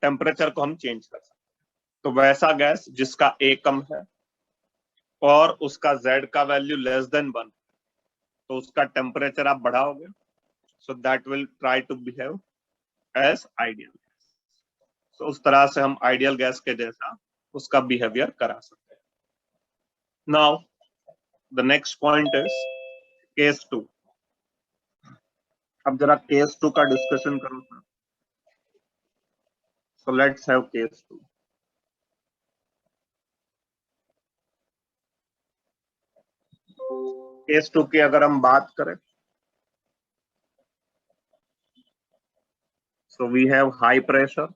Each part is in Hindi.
टेम्परेचर को हम चेंज कर सकते हैं। तो वैसा गैस जिसका ए कम है और उसका Z का वैल्यू लेस देन 1, तो उसका टेम्परेचर आप बढ़ाओगे, so that will try to behave as ideal gas. तो उस तरह से हम आइडियल गैस के जैसा उसका बिहेवियर करा सकते हैं। Now the next point is case 2। अब जरा केस 2 का डिस्कशन करो sir. So let's have case 2। Case 2 की अगर हम बात करें, so we have high pressure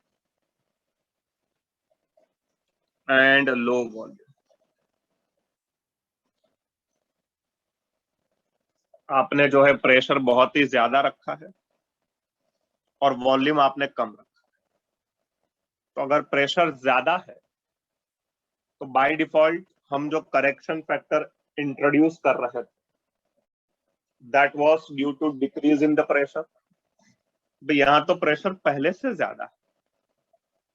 and low volume। आपने जो है प्रेशर बहुत ही ज्यादा रखा है और वॉल्यूम आपने कम रखा है। तो अगर प्रेशर ज्यादा है तो बाय डिफॉल्ट हम जो करेक्शन फैक्टर इंट्रोड्यूस कर रहे थे that was due to decrease in the pressure. यहां तो प्रेशर पहले से ज्यादा है,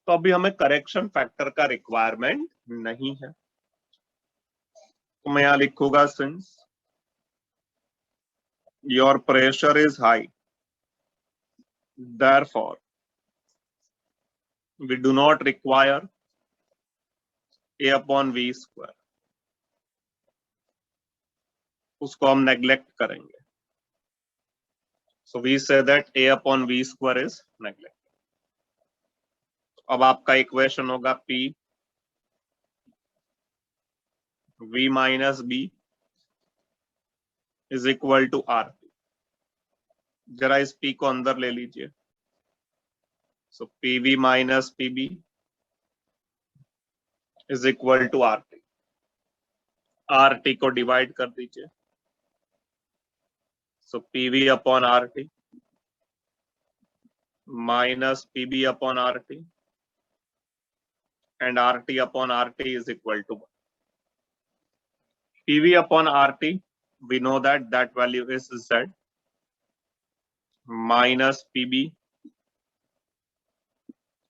तो अभी हमें करेक्शन फैक्टर का रिक्वायरमेंट नहीं है। तो मैं यहां लिखूंगा since your pressure is high therefore we do not require A upon V square, उसको हम नेग्लेक्ट करेंगे। So we say that A upon V square is neglected। अब आपका इक्वेशन होगा P V minus B is equal to R। जरा इस P को अंदर ले लीजिए। So PV minus PB is equal to RT। RT को डिवाइड कर दीजिए। So PV upon RT minus PB upon RT and RT upon RT is equal to 1। PV upon RT, we know that that value is Z minus PB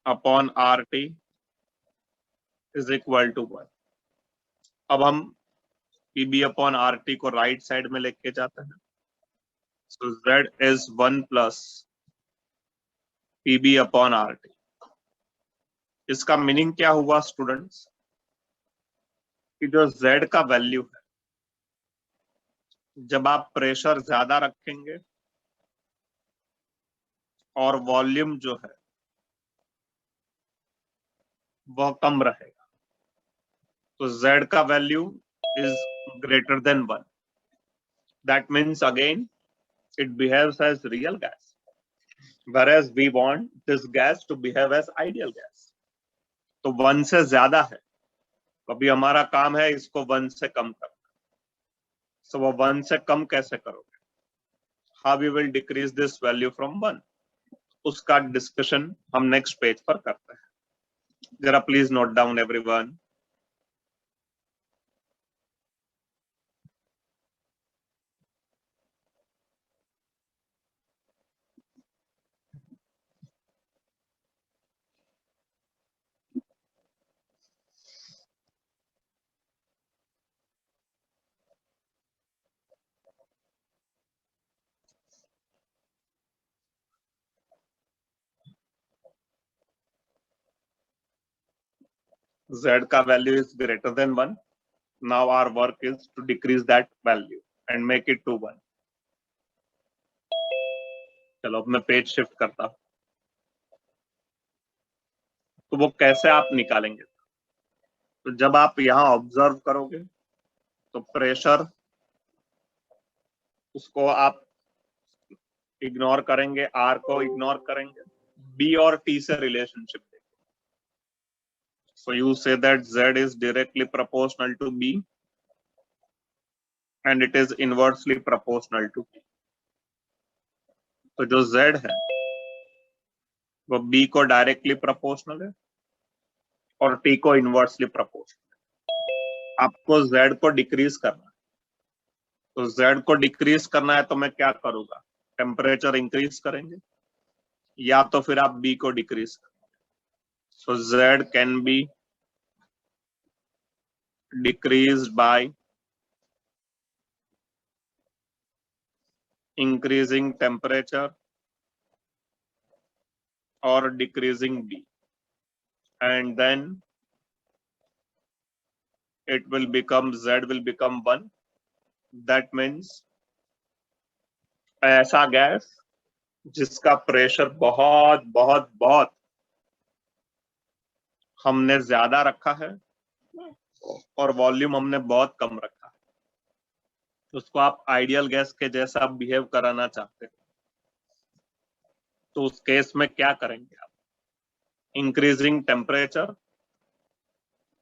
upon RT is equal to 1। अब हम PB upon RT को राइट साइड में लेके जाते हैं। So Z is 1 plus PB upon RT। इसका मीनिंग क्या हुआ स्टूडेंट्स कि जो Z का वैल्यू है, जब आप प्रेशर ज्यादा रखेंगे और वॉल्यूम जो है वह कम रहेगा, तो Z का value is greater than 1। That means again it behaves as real gas, whereas we want this gas to behave as ideal gas। तो 1 से ज्यादा है, अभी हमारा काम है इसको 1 से कम करना। So वो 1 से कम कैसे करोगे? How we will decrease this value from 1? उसका डिस्कशन हम नेक्स्ट पेज पर करते हैं। जरा please note down everyone. Z का value is greater than 1। Now our work is to decrease that value and make it to 1। चलो अब मैं पेज शिफ्ट करता हूं। तो वो कैसे आप निकालेंगे? तो जब आप यहां ऑब्जर्व करोगे तो प्रेशर उसको आप इग्नोर करेंगे, R को इग्नोर करेंगे, B और T से relationship. So you say that Z is directly proportional to B and it is inversely proportional to T। तो जो Z है वो B को डायरेक्टली प्रोपोर्शनल है और T को इनवर्सली प्रोपोर्शनल है। आपको Z को डिक्रीज करना है, तो Z को डिक्रीज करना है तो मैं क्या करूंगा? टेम्परेचर इंक्रीज करेंगे या तो फिर आप B को डिक्रीज करेंगे। So Z can be decreased by increasing temperature or decreasing B, and then it will become Z will become 1. That means ऐसा गैस जिसका प्रेशर बहुत बहुत बहुत हमने ज्यादा रखा है और वॉल्यूम हमने बहुत कम रखा है, उसको आप आइडियल गैस के जैसा बिहेव कराना चाहते हो, तो उस केस में क्या करेंगे आप? इंक्रीजिंग टेम्परेचर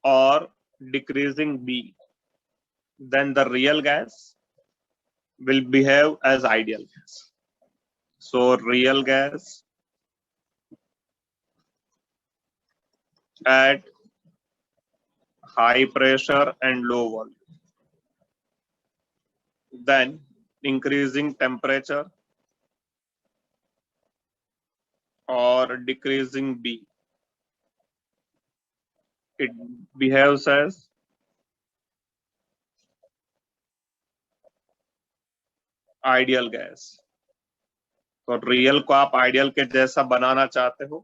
और decreasing B, then the real gas will behave as ideal gas. So real gas at high pressure and low volume, then increasing temperature or decreasing B, it behaves as ideal gas. तो रियल को आप आइडियल के जैसा बनाना चाहते हो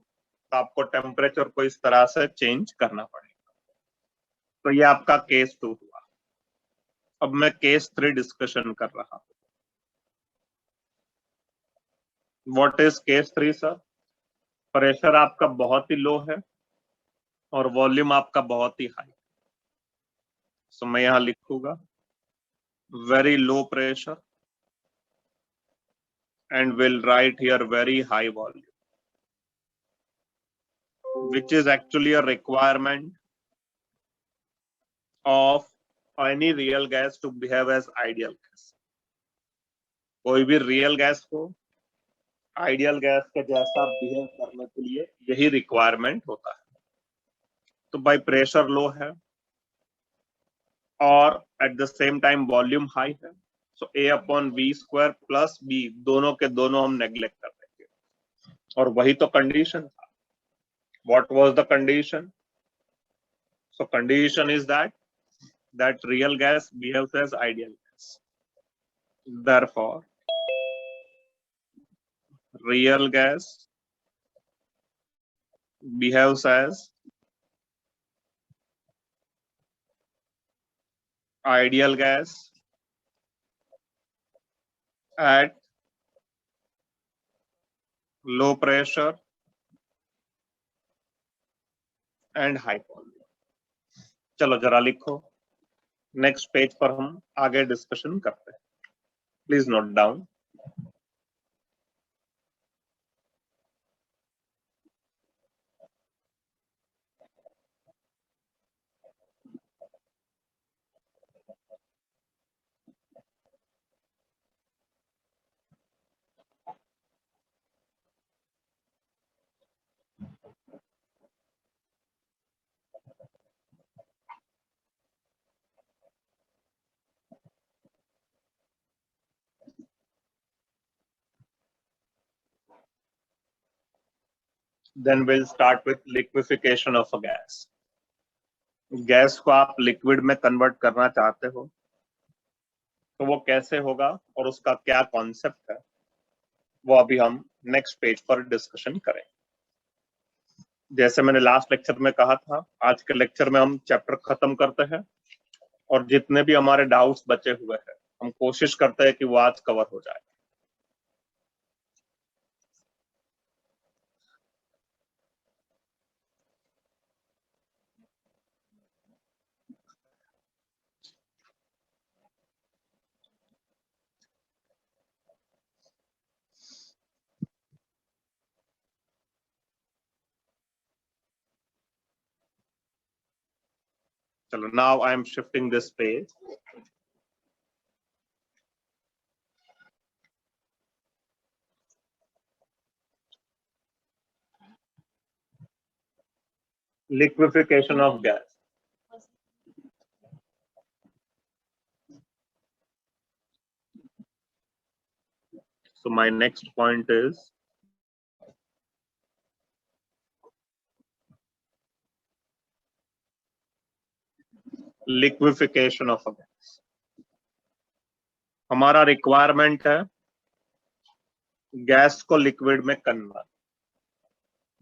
तो आपको टेम्परेचर को इस तरह से चेंज करना पड़ेगा. तो ये आपका केस 2 हुआ. अब मैं केस 3 डिस्कशन कर रहा हूं. What is case 3 sir? Pressure आपका बहुत ही लो है और वॉल्यूम आपका बहुत ही हाई. सो मैं यहां लिखूंगा very low pressure and will write here very high volume, which is actually a requirement of any real gas to behave as ideal gas. कोई भी रियल गैस को आइडियल गैस के जैसा बिहेव करने के लिए यही रिक्वायरमेंट होता है. तो भाई प्रेशर लो है और eight the same time volume high है, सो A/V² प्लस B दोनों के दोनों हम नेग्लेक्ट कर देंगे. और वही तो कंडीशन था. What was the condition? So condition is that real gas behaves as ideal gas. Therefore, real gas behaves as ideal gas at low pressure and high volume. चलो जरा लिखो. नेक्स्ट पेज पर हम आगे डिस्कशन करते हैं. Please note down. Then we'll start with liquefaction of a gas. Gas को आप लिक्विड में कन्वर्ट करना चाहते हो तो वो कैसे होगा और उसका क्या कॉन्सेप्ट है वो अभी हम नेक्स्ट पेज पर डिस्कशन करें. जैसे मैंने लास्ट लेक्चर में कहा था, आज के लेक्चर में हम चैप्टर खत्म करते हैं और जितने भी हमारे डाउट्स बचे हुए हैं हम कोशिश करते हैं कि वो आज कवर हो जाए. चलो, now I am shifting this page. Liquefaction of gas. So my next point is liquefaction of a gas. हमारा रिक्वायरमेंट है गैस को लिक्विड में convert.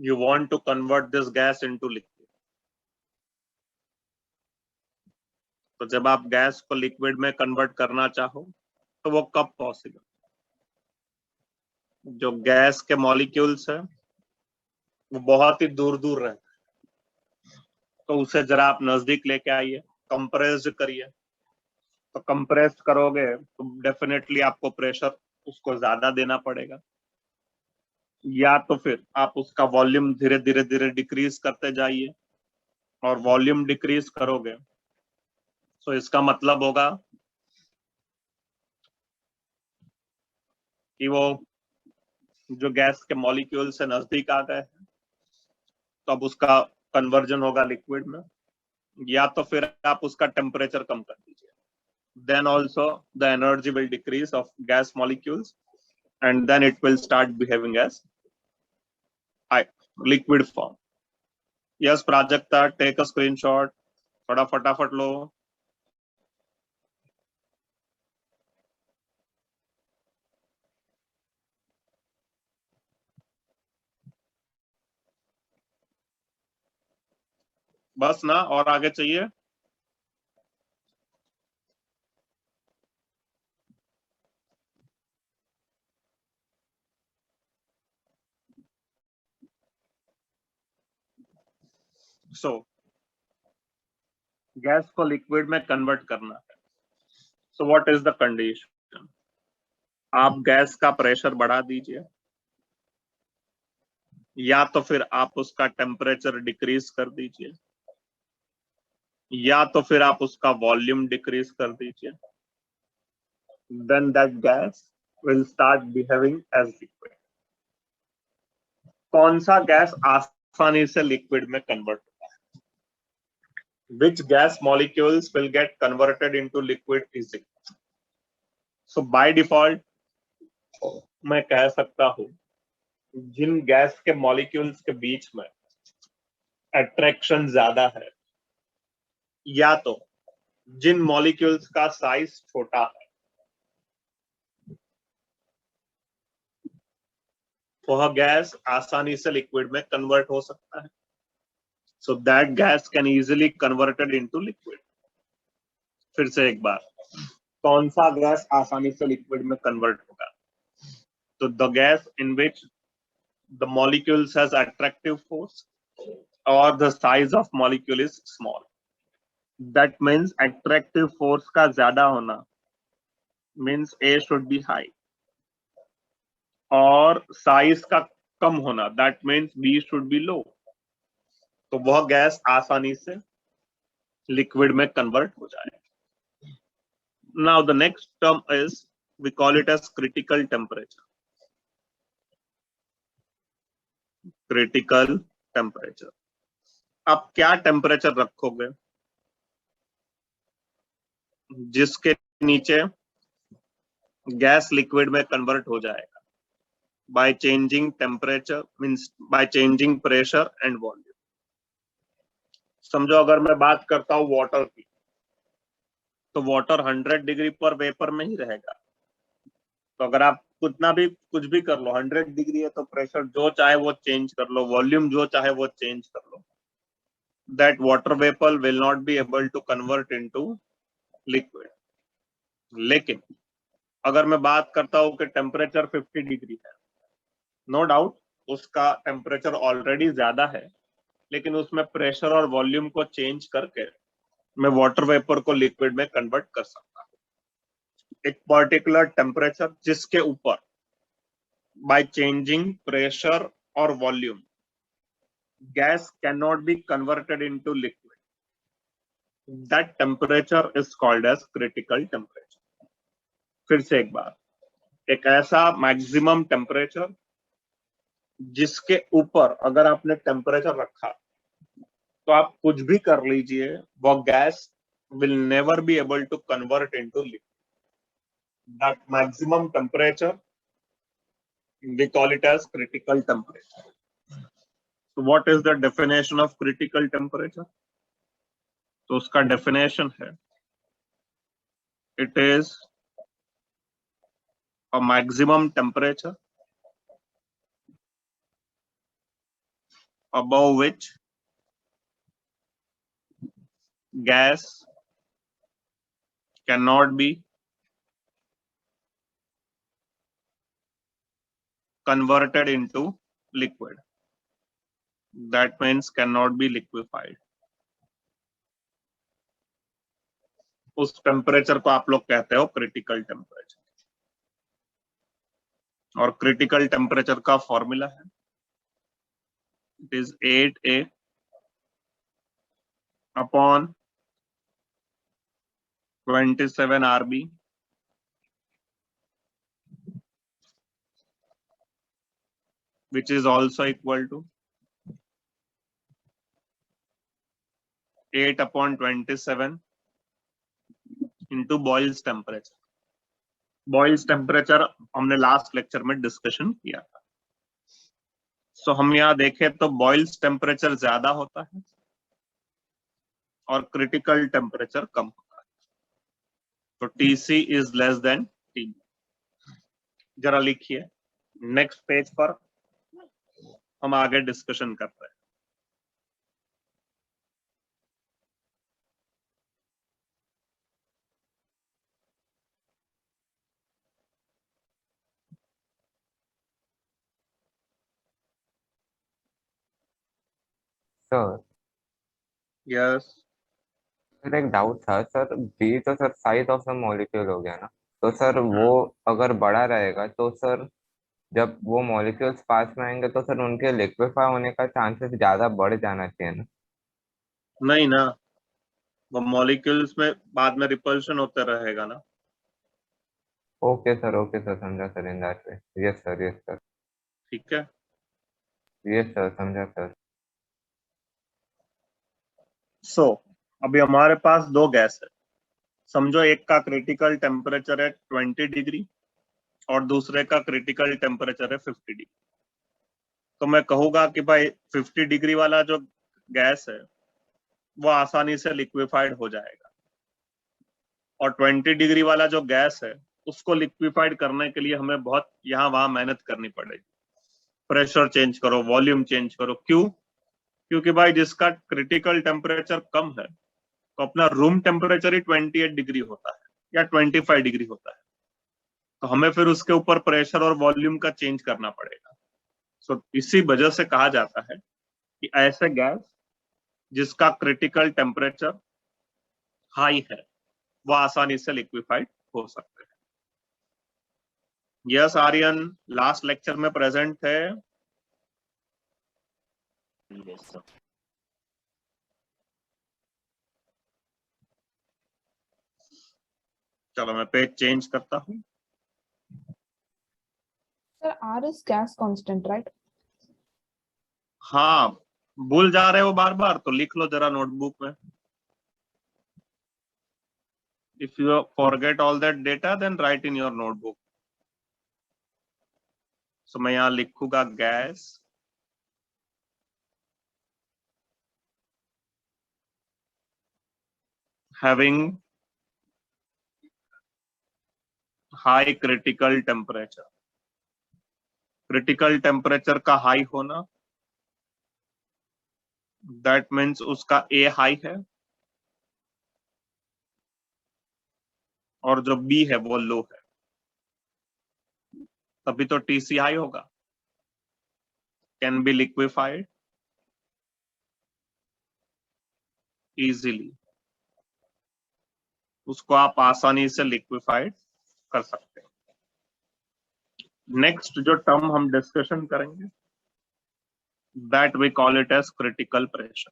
You want to convert this gas into liquid. तो जब आप गैस को लिक्विड में कन्वर्ट करना चाहो तो वो कब पॉसिबल? जो गैस के मॉलिक्यूल्स है वो बहुत ही दूर दूर रहते हैं, तो उसे जरा आप नजदीक लेके आइए, कंप्रेस्ड करिए। तो कंप्रेस्ड करोगे तो डेफिनेटली आपको प्रेशर उसको ज्यादा देना पड़ेगा, या तो फिर आप उसका वॉल्यूम धीरे धीरे धीरे डिक्रीज करते जाइए। और वॉल्यूम डिक्रीज करोगे तो इसका मतलब होगा कि वो जो गैस के मॉलिक्यूल से नजदीक आ गए तो अब उसका कन्वर्जन होगा लिक्विड में, या तो फिर आप उसका टेम्परेचर कम कर दीजिए। then also the energy will decrease of gas molecules and then it will start behaving as liquid form. Yes, Prajakta, take a screenshot. थोड़ा फटाफट लो। बस ना, और आगे चाहिए? सो गैस को लिक्विड में कन्वर्ट करना है। So what is the condition? आप गैस का प्रेशर बढ़ा दीजिए, या तो फिर आप उसका टेम्परेचर डिक्रीज कर दीजिए, या तो फिर आप उसका वॉल्यूम डिक्रीज कर दीजिए। then that gas will start behaving as liquid. कौन सा गैस आसानी से लिक्विड में कन्वर्ट होता है? Which gas molecules will get converted into liquid easily? So by default मैं कह सकता हूं जिन गैस के मॉलिक्यूल्स के बीच में अट्रैक्शन ज्यादा है, या तो जिन मॉलिक्यूल्स का साइज छोटा है, वह गैस आसानी से लिक्विड में कन्वर्ट हो सकता है। So that gas can easily converted into liquid. फिर से एक बार, कौन सा गैस आसानी से लिक्विड में कन्वर्ट होगा? तो the gas in which the molecules has attractive force और the size of molecule is small. That means attractive force का ज्यादा होना means A should be high, और साइज का कम होना that means B should be low. तो वह गैस आसानी से लिक्विड में कन्वर्ट हो जाए। Now the next term is, we call it as critical temperature. Critical temperature. आप क्या टेम्परेचर रखोगे जिसके नीचे गैस लिक्विड में कन्वर्ट हो जाएगा? By changing temperature means by changing pressure and volume. समझो अगर मैं बात करता हूं वाटर की, तो वाटर 100 डिग्री पर वेपर में ही रहेगा। तो अगर आप कुछ भी कर लो, 100 डिग्री है तो प्रेशर जो चाहे वो चेंज कर लो, वॉल्यूम जो चाहे वो चेंज कर लो, that water vapor will not be able to convert into liquid. लेकिन अगर मैं बात करता हूं कि टेम्परेचर 50 डिग्री है, नो डाउट उसका टेम्परेचर ऑलरेडी ज्यादा है, लेकिन उसमें प्रेशर और वॉल्यूम को चेंज करके मैं वाटर वेपर को लिक्विड में कन्वर्ट कर सकता हूं। एक पर्टिकुलर टेम्परेचर जिसके ऊपर बाय चेंजिंग प्रेशर और volume gas cannot be converted into liquid. That temperature is called as critical temperature. फिर से एक बार, एक ऐसा मैक्सिमम टेम्परेचर जिसके ऊपर अगर आपने टेम्परेचर रखा तो आप कुछ भी कर लीजिए, वो gas will never be able to convert into liquid. That maximum temperature we call it as critical temperature. So what is the definition of critical temperature? तो उसका डेफिनेशन है, it is a maximum temperature above which gas cannot be converted into liquid. That means cannot be liquefied. उस टेम्परेचर को आप लोग कहते हो क्रिटिकल टेम्परेचर, और क्रिटिकल टेम्परेचर का फॉर्मूला है, it is 8A upon 27 RB which is also equal to 8 upon 27 into Boyle's temperature. Boyle's temperature हमने लास्ट लेक्चर में डिस्कशन किया था. सो हम यहाँ देखें तो बॉयल्स टेम्परेचर ज्यादा होता है और क्रिटिकल टेम्परेचर कम होता है. तो TC is less than TB. जरा लिखिए नेक्स्ट पेज पर, हम आगे डिस्कशन कर रहे हैं. सर यस, सर एक डाउट था सर, बी तो sir size of the molecule हो गया ना, तो सर वो अगर बड़ा रहेगा तो सर जब वो मॉलिक्यूल्स पास में आएंगे तो सर उनके लिक्विफाई होने का चांसेस ज्यादा बढ़ जाना चाहिए ना. नहीं ना, वो मॉलिक्यूल्स में बाद में रिपल्शन होता रहेगा ना. ओके सर समझा sir, in that way. Yes sir. ठीक है. यस सर समझा सर. सो अभी हमारे पास दो गैस है. समझो एक का क्रिटिकल टेम्परेचर है 20 डिग्री और दूसरे का क्रिटिकल टेम्परेचर है 50 डिग्री. तो मैं कहूंगा कि भाई 50 डिग्री वाला जो गैस है वो आसानी से लिक्विफाइड हो जाएगा, और 20 डिग्री वाला जो गैस है उसको लिक्विफाइड करने के लिए हमें बहुत यहाँ वहां मेहनत करनी पड़ेगी. प्रेशर चेंज करो, वॉल्यूम चेंज करो. क्यों? क्योंकि भाई जिसका क्रिटिकल टेम्परेचर कम है तो अपना रूम टेम्परेचर ही 28 डिग्री होता है या 25 डिग्री होता है, तो हमें फिर उसके ऊपर प्रेशर और वॉल्यूम का चेंज करना पड़ेगा. सो इसी वजह से कहा जाता है कि ऐसे गैस जिसका क्रिटिकल टेम्परेचर हाई है वो आसानी से लिक्विफाइड हो सकते हैं. यस आर्यन लास्ट लेक्चर में प्रेजेंट थे. चलो मैं पेज चेंज करता हूँ. Sir, R is gas constant, right? हाँ, भूल जा रहे हो बार बार तो लिख लो जरा नोटबुक में. If you forget all that data, then write in your notebook. So मैं यहाँ लिखूंगा gas having high critical temperature. Critical temperature का हाई होना, दैट मीन्स उसका ए हाई है और जो बी है वो लो है, तभी तो TC हाई होगा. कैन बी लिक्विफाइड इजीली, उसको आप आसानी से लिक्विफाइड कर सकते हैं. नेक्स्ट जो टर्म हम डिस्कशन करेंगे that we call it as critical pressure.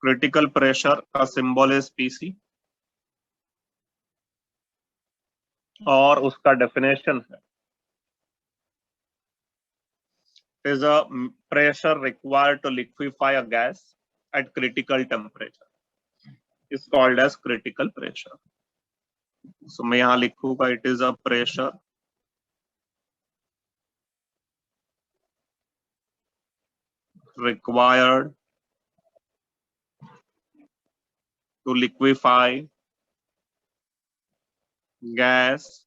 Critical pressure का सिंबल इज PC और उसका डेफिनेशन है, is a pressure required to liquefy a gas at critical temperature is called as critical pressure. So मैं यहाँ लिखूंगा it is a pressure required to liquefy gas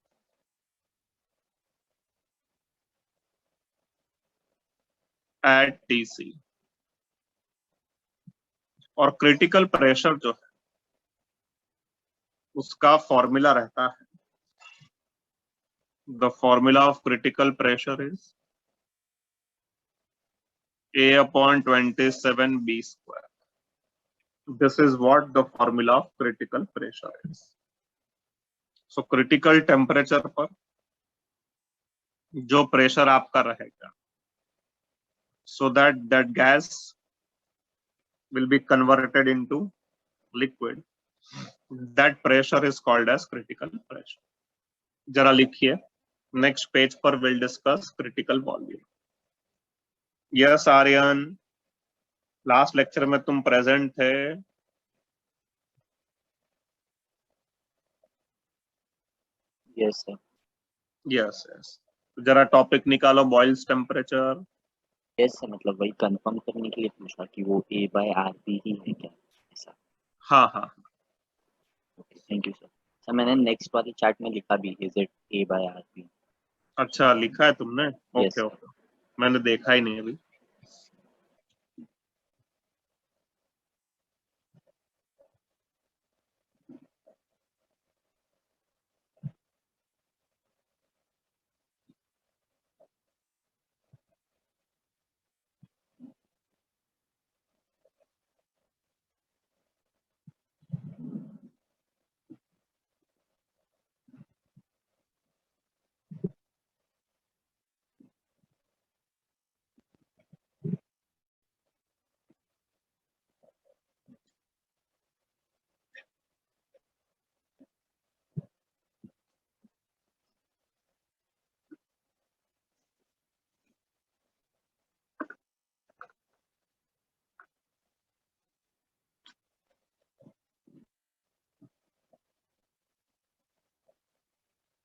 at TC. और क्रिटिकल प्रेशर जो है उसका फॉर्मूला रहता है, the formula of critical pressure is A/27B². This is what the formula of critical pressure is. So critical temperature पर जो प्रेशर आपका रहेगा, so that gas will be converted into liquid, that pressure is called as critical pressure. जरा लिखिए, next page पर we'll discuss critical volume. Yes Aryan, last lecture में तुम प्रेजेंट थे? Yes sir. यस यस, जरा टॉपिक निकालो, बॉयल्स टेम्परेचर। यस सर, मतलब वही कंफर्म करने के लिए पूछा कि वो A/RP ही है क्या ऐसा। हाँ हाँ, okay, thank you sir. Sir मैंने नेक्स्ट वाले चार्ट में लिखा भी, इज इट A/RP। अच्छा लिखा है तुमने? ओके ओके, मैंने देखा ही नहीं अभी।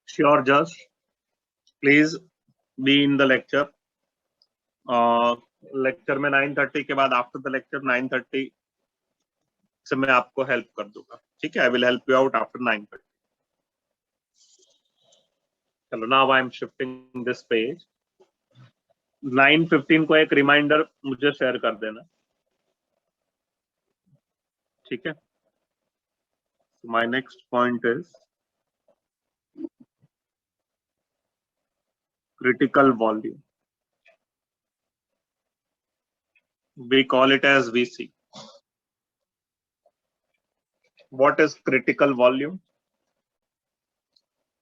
Sure, just please be in the lecture. Lecture में 9:30 के बाद, आफ्टर द लेक्चर 9:30 से मैं आपको हेल्प कर दूंगा, ठीक है? I will help you out after 9:30. चलो, now I am shifting this page. 9:15 को एक रिमाइंडर मुझे शेयर कर देना, ठीक है? My next point is critical volume. We call it as VC. What is critical volume?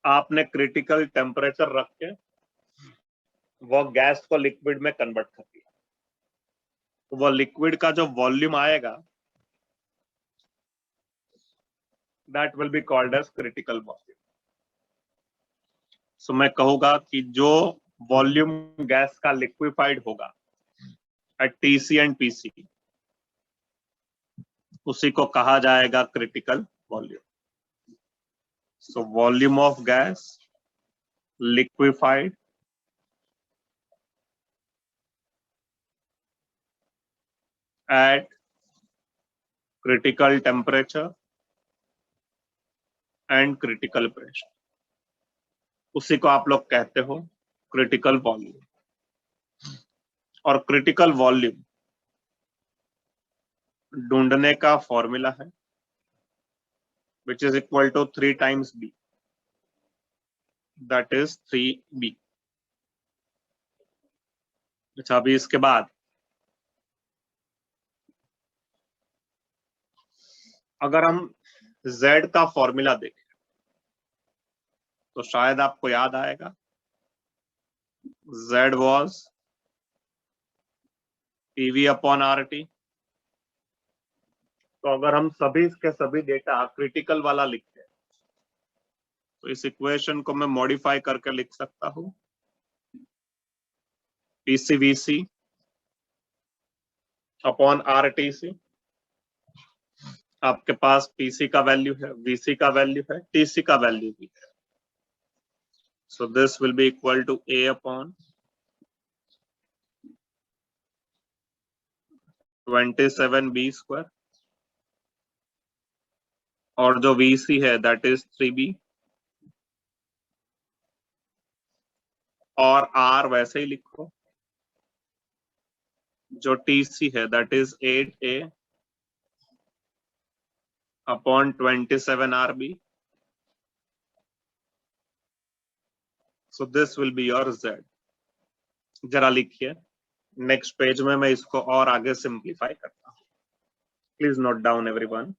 आपने क्रिटिकल टेम्परेचर रख के वो गैस को लिक्विड में कन्वर्ट कर दिया, तो वो लिक्विड का जो वॉल्यूम आएगा, that will be called as critical volume. So मैं कहूंगा कि जो वॉल्यूम गैस का लिक्विफाइड होगा एट TC एंड PC, उसी को कहा जाएगा critical volume. So volume of gas liquefied at critical temperature and critical pressure, उसी को आप लोग कहते हो क्रिटिकल वॉल्यूम. और क्रिटिकल वॉल्यूम ढूंढने का फॉर्मूला है which is equal to 3 times B, that is 3B. अच्छा, अभी इसके बाद अगर हम Z का फॉर्मूला देखें तो शायद आपको याद आएगा, Z was PV upon RT. तो अगर हम सभी के सभी डेटा क्रिटिकल वाला लिखते हैं तो इस इक्वेशन को मैं मॉडिफाई करके लिख सकता हूं, PCVC अपॉन RTC. आपके पास PC का वैल्यू है, VC का वैल्यू है, TC का वैल्यू भी है. So this will be equal to A upon 27b², और जो VC है दैट इज 3b, और R वैसे ही लिखो, जो TC है that is 8a upon 27RB. So this will be your Z. जरा लिखिए, नेक्स्ट पेज में मैं इसको और आगे सिंप्लीफाई करता हूँ. Please note down everyone.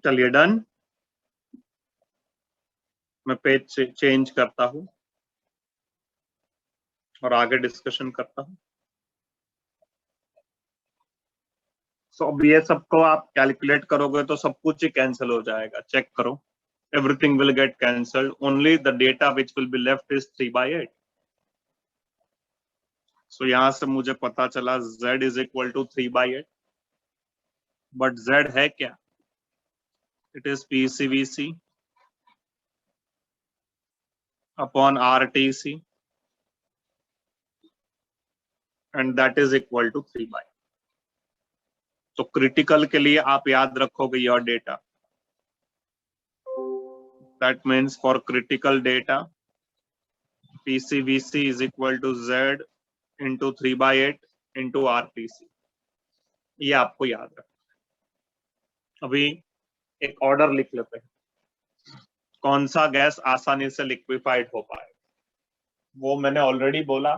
चलिए डन. मैं पेज चेंज करता हूं और आगे डिस्कशन करता हूं. सो अब ये सबको आप कैलकुलेट करोगे तो सब कुछ ही कैंसिल हो जाएगा. चेक करो, everything will get cancelled, only the data which will be left is 3/8. So यहां से मुझे पता चला Z is equal to 3/8. But Z है क्या? It is PCVC upon RTC and that is equal to 3/8. तो क्रिटिकल के लिए आप याद रखोगे your data. That means for critical data, PCVC is equal to Z into 3/8 into RTC. ये आपको याद रखना. अभी एक ऑर्डर लिख लेते हैं. कौन सा गैस आसानी से लिक्विफाइड हो पाए? वो मैंने ऑलरेडी बोला,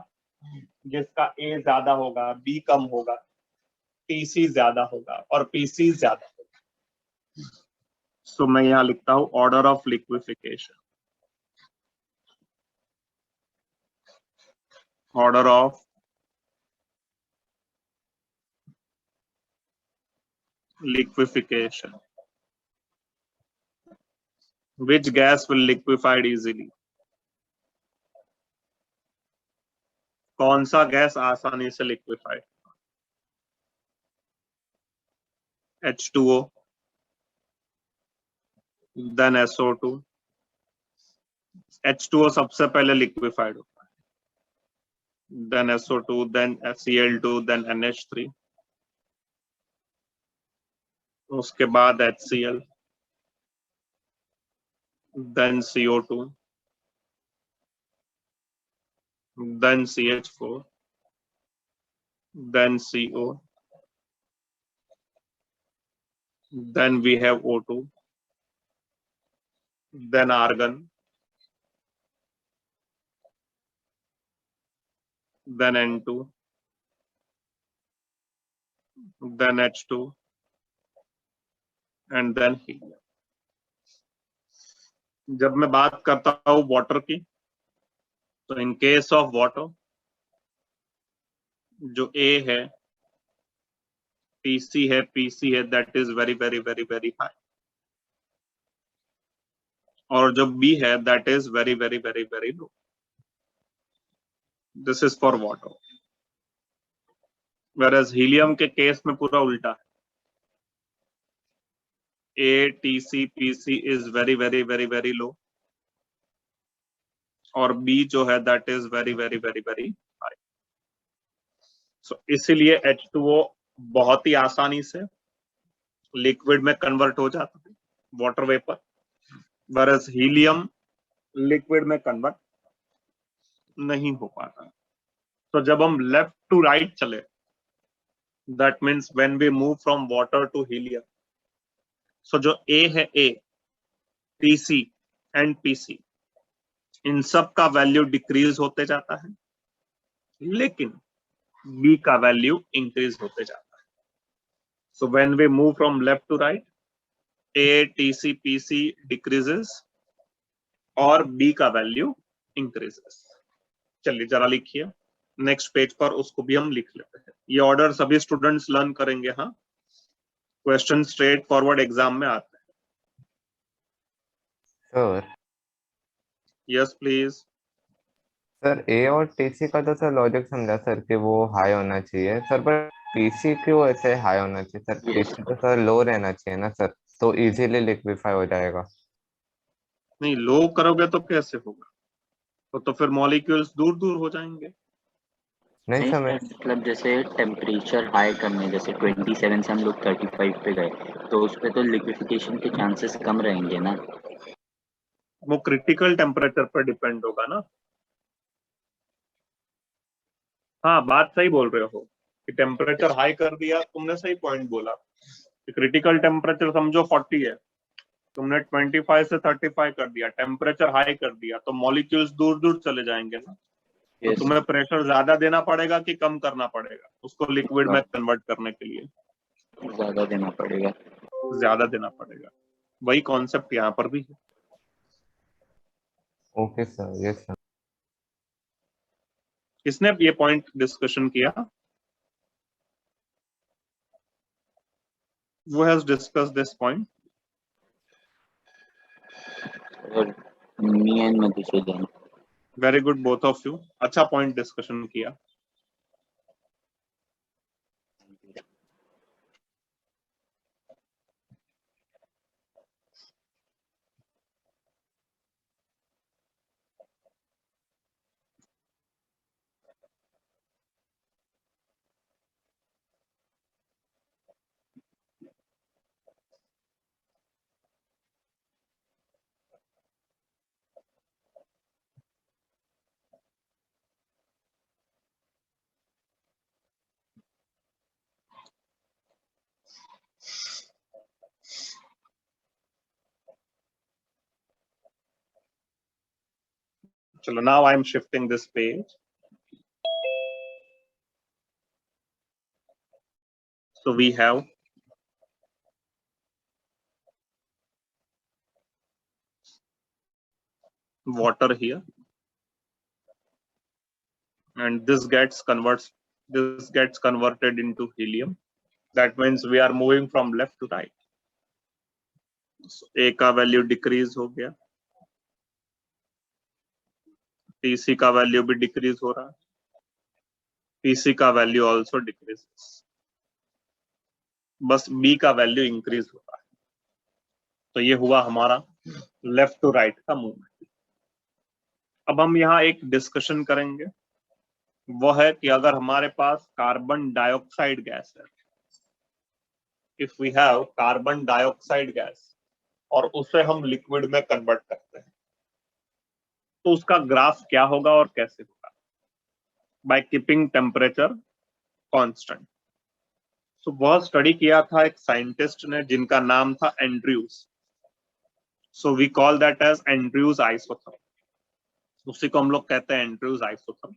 जिसका A ज्यादा होगा, B कम होगा, TC ज्यादा होगा और PC ज्यादा होगा. सो मैं यहां लिखता हूं order of liquefaction. Order of liquefaction. Which gas will liquefied easily? कौन सा गैस आसानी से liquefied? H2O, then SO2, H2O सबसे पहले लिक्विफाइड होता है, then SO2, then Cl2, then NH3, उसके बाद HCl, then CO2, then CH4, then CO, then we have O2, then argon, then N2, then H2, and then helium. जब मैं बात करता हूं वाटर की, तो इन केस ऑफ वाटर जो A है, TC है, PC है, that is very very very very high, और जो B है that is very very very very low. This is for water. whereas helium के केस में पूरा उल्टा है. A, TC, PC is very very very very low, और B जो है that is very very very very high. So इसीलिए H2O बहुत ही आसानी से लिक्विड में कन्वर्ट हो जाता है, water vapour, whereas helium liquid में कन्वर्ट नहीं हो पाता. तो जब हम लेफ्ट टू राइट चले, that means when we move from water to helium, so जो A है, A, TC एंड PC, इन सब का वैल्यू डिक्रीज होते जाता है, लेकिन B का वैल्यू इंक्रीज होते जाता है. So when we move from left to right, A, TC, PC decreases और B का वैल्यू इंक्रीजेस. चलिए जरा लिखिए नेक्स्ट पेज पर, उसको भी हम लिख लेते हैं. ये ऑर्डर सभी स्टूडेंट्स लर्न करेंगे. हाँ, क्वेश्चन स्ट्रेट फॉरवर्ड एग्जाम में आते हैं. Sir yes please. सर ए और टीसी का तो सर लॉजिक समझा सर कि वो हाई होना चाहिए सर, पर पीसी क्यों ऐसे हाई होना चाहिए सर? Yes, पीसी तो सर लो रहना चाहिए ना सर, तो इजीली लिक्विफाई हो जाएगा. नहीं, लो करोगे तो कैसे होगा? तो फिर मॉलिक्यूल्स दूर दूर हो जाएंगे. नहीं नहीं सर सर, मैं मतलब जैसे टेम्परेचर हाई करने, जैसे 27 से हम लोग 35 पे गए, तो उस पे तो लिक्विफिकेशन के चांसेस कम रहेंगे ना. वो क्रिटिकल टेम्परेचर पर डिपेंड होगा ना. हाँ, बात सही बोल रहे हो कि टेम्परेचर हाई कर दिया, तुमने सही पॉइंट बोला. क्रिटिकल टेम्परेचर समझो 40 है, तुमने 25 से 35 कर दिया, टेम्परेचर हाई कर दिया, तो मॉलिक्यूल्स दूर दूर चले जाएंगे ना. तो Yes, तुम्हें प्रेशर ज्यादा देना पड़ेगा कि कम करना पड़ेगा उसको लिक्विड में कन्वर्ट करने के लिए? ज्यादा देना पड़ेगा. ज्यादा देना पड़ेगा. वही कॉन्सेप्ट यहाँ पर भी है. Okay sir. Yes sir. किसने ये पॉइंट डिस्कशन किया? Who has discussed this point? और me and Madhusudan. Very good both of you. अच्छा पॉइंट डिस्कशन किया. चलो, now I am shifting this page. So we have water here, and this gets converted into helium. That means we are moving from left to right. So A का वैल्यू डिक्रीज हो गया, TC का वैल्यू भी डिक्रीज हो रहा है, PC का वैल्यू ऑल्सो डिक्रीज, बस B का वैल्यू इंक्रीज हो रहा है. तो ये हुआ हमारा लेफ्ट टू राइट का मूवमेंट. अब हम यहाँ एक डिस्कशन करेंगे, वो है कि अगर हमारे पास कार्बन डाइऑक्साइड गैस है, if we have carbon dioxide gas और उसे हम लिक्विड में कन्वर्ट करते हैं, तो उसका ग्राफ क्या होगा और कैसे होगा? By keeping temperature constant. तो वह स्टडी किया था एक साइंटिस्ट ने जिनका नाम था Andrews. So we call that as Andrews isotherm, उसी को हम लोग कहते हैं Andrews isotherm.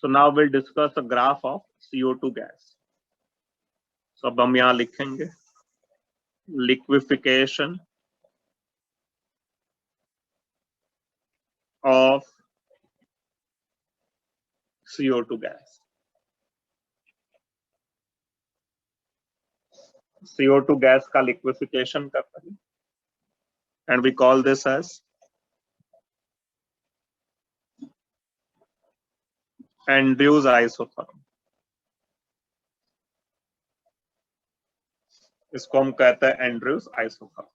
So now will discuss a graph of CO2 gas. So अब हम यहाँ लिखेंगे liquefaction of CO2 gas. CO2 gas का लिक्विफिकेशन करते हैं and we call this as Andrews isotherm। इसको हम कहते हैं एंड्रयूज आइसोथर्म।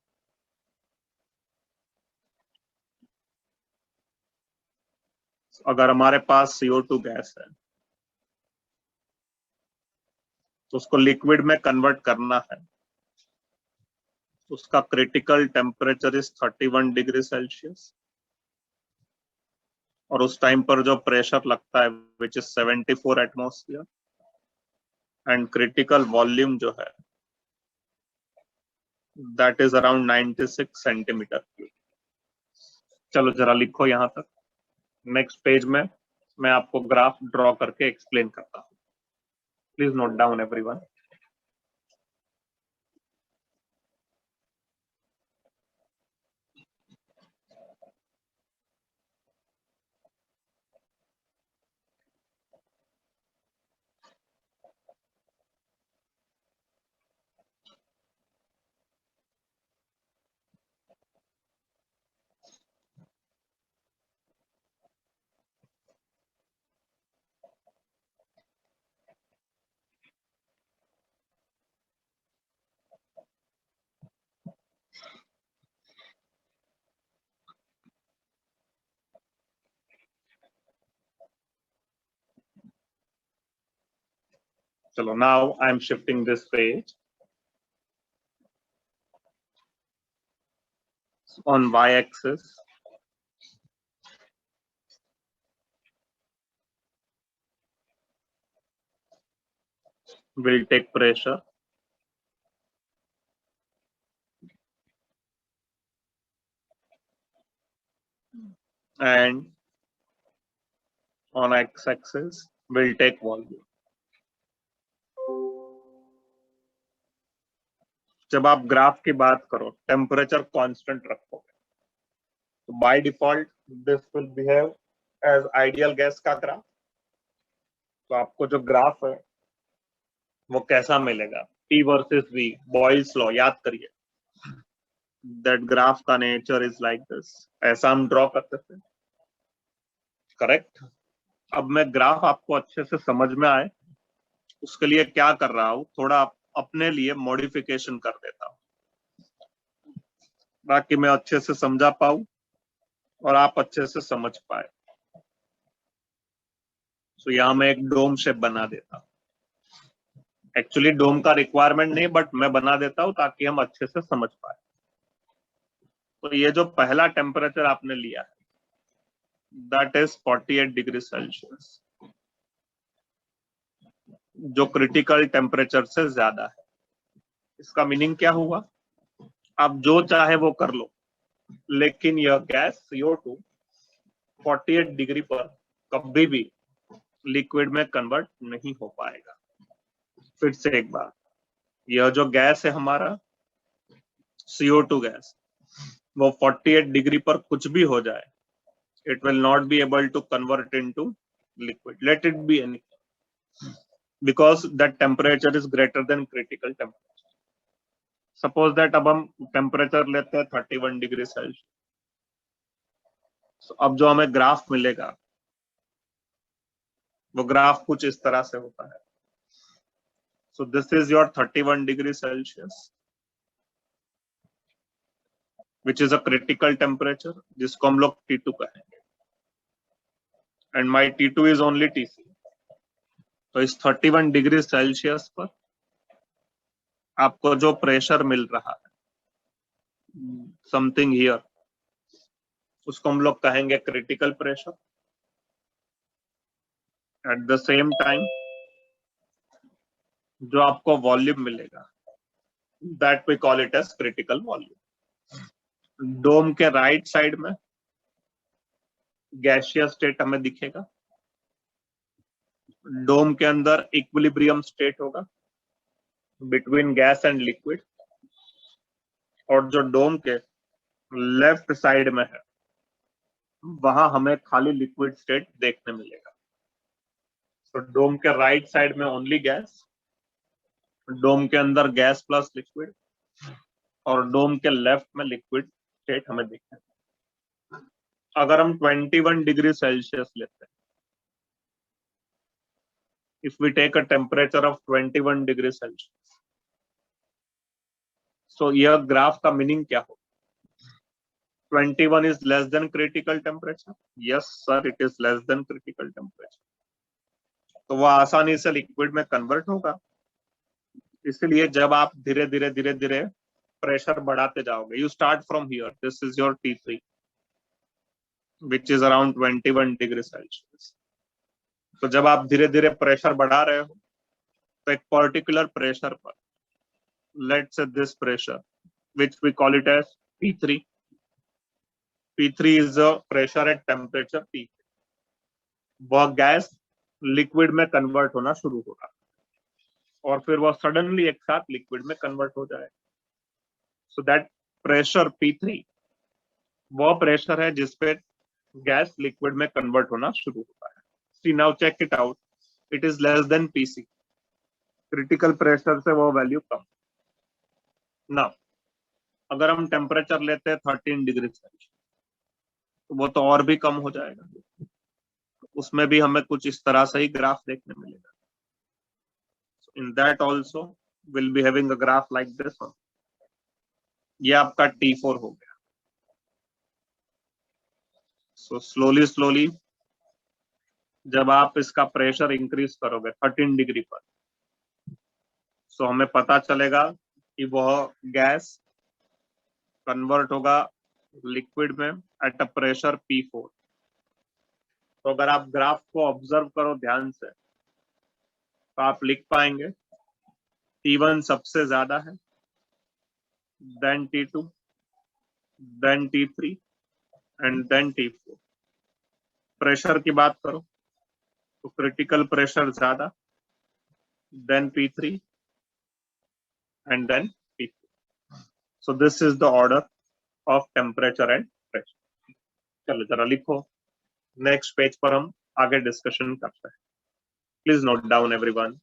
अगर हमारे पास CO2 गैस है तो उसको लिक्विड में कन्वर्ट करना है, उसका critical temperature is 31 degree Celsius और उस टाइम पर जो प्रेशर लगता है which is 74 atmosphere and critical volume जो है that is around 96 centimetre cube. चलो जरा लिखो यहां तक। नेक्स्ट पेज में मैं आपको ग्राफ ड्रॉ करके एक्सप्लेन करता हूं। Please note down everyone. चलो now I am shifting this page on y-axis will take pressure and on x-axis will take volume। जब आप ग्राफ की बात करो टेम्परेचर कांस्टेंट रखोगे तो by default this will behave as ideal gas का ग्राफ। तो आपको जो ग्राफ है वो कैसा मिलेगा? P versus V, Boyle's law याद करिए। दैट ग्राफ का नेचर इज लाइक दिस। ऐसा हम ड्रॉ करते थे, करेक्ट? अब मैं ग्राफ आपको अच्छे से समझ में आए उसके लिए क्या कर रहा हूं, थोड़ा अपने लिए मॉडिफिकेशन कर देता हूं ताकि मैं अच्छे से समझा पाऊं और आप अच्छे से समझ पाए। तो यहां मैं एक डोम शेप बना देता हूं। एक्चुअली डोम का रिक्वायरमेंट नहीं, बट मैं बना देता हूं ताकि हम अच्छे से समझ पाए। तो ये जो पहला टेम्परेचर आपने लिया है दैट इज 48 डिग्री सेल्सियस, जो क्रिटिकल टेम्परेचर से ज्यादा है। इसका मीनिंग क्या हुआ? आप जो चाहे वो कर लो, लेकिन यह गैस CO2 48 डिग्री पर कभी भी लिक्विड में कन्वर्ट नहीं हो पाएगा। फिर से एक बार, यह जो गैस है हमारा CO2 गैस, वो 48 डिग्री पर कुछ भी हो जाए, it will not be able to convert into liquid, let it be anything, because that temperature is greater than critical temperature। suppose that अब हम टेम्परेचर लेते हैं 31 डिग्री सेल्सियस। अब जो हमें ग्राफ मिलेगा वो ग्राफ कुछ इस तरह से होता है। So this is your 31 degree Celsius which is a critical temperature, जिसको हम लोग T2 कहेंगे। and my T2 is only Tc. तो इस 31 डिग्री सेल्सियस पर आपको जो प्रेशर मिल रहा है, समथिंग हियर, उसको हम लोग कहेंगे critical pressure. At the same time जो आपको वॉल्यूम मिलेगा, that we call it as critical volume. Dome के राइट साइड में गैसियस स्टेट हमें दिखेगा. डोम के अंदर इक्विलिब्रियम स्टेट होगा बिटवीन गैस एंड लिक्विड. और जो डोम के लेफ्ट साइड में है, वहां हमें खाली लिक्विड स्टेट देखने मिलेगा. तो डोम के राइट साइड में ओनली गैस, डोम के अंदर गैस प्लस लिक्विड, और डोम के लेफ्ट में लिक्विड स्टेट हमें दिखता है. अगर हम 21 डिग्री सेल्सियस लेते हैं, if we take a temperature of 21 degree Celsius, so यह ग्राफ का मीनिंग क्या हो? 21 is less than critical temperature. Yes sir, it is less than critical temperature. तो वह आसानी से लिक्विड में कन्वर्ट होगा. इसलिए जब आप धीरे धीरे धीरे धीरे प्रेशर बढ़ाते जाओगे, you start from here, this is your T3 which is around 21 degree Celsius. तो जब आप धीरे धीरे प्रेशर बढ़ा रहे हो, तो एक पर्टिकुलर प्रेशर पर, let's say this pressure which we call it as P3. P3 is the pressure at temperature T3. वह गैस लिक्विड में कन्वर्ट होना शुरू होगा और फिर वह सडनली एक साथ लिक्विड में कन्वर्ट हो जाएगा. सो दैट प्रेशर P3 वह प्रेशर है जिसपे गैस लिक्विड में कन्वर्ट होना शुरू होता है. See now check it out, it is less than PC. Critical pressure से वो वैल्यू कम. ना अगर हम टेम्परेचर लेते हैं 13 डिग्री सेल्सियस, तो वो तो और भी कम हो जाएगा. उसमें भी हमें कुछ इस तरह से ही ग्राफ देखने मिलेगा. In that also will be having a graph like this one. ये आपका T4 हो गया. सो स्लोली स्लोली जब आप इसका प्रेशर इंक्रीज करोगे 13 डिग्री पर, सो हमें पता चलेगा कि वह गैस कन्वर्ट होगा लिक्विड में एट अ प्रेशर P4. तो अगर आप ग्राफ को ऑब्जर्व करो ध्यान से, तो आप लिख पाएंगे T1 सबसे ज्यादा है, then T2, then T3 and then T4. Pressure की बात करो तो क्रिटिकल प्रेशर ज्यादा, then P3 and then P4. So this is the order of temperature and pressure. चलो जरा लिखो, नेक्स्ट पेज पर हम आगे डिस्कशन करते हैं. Please note down everyone.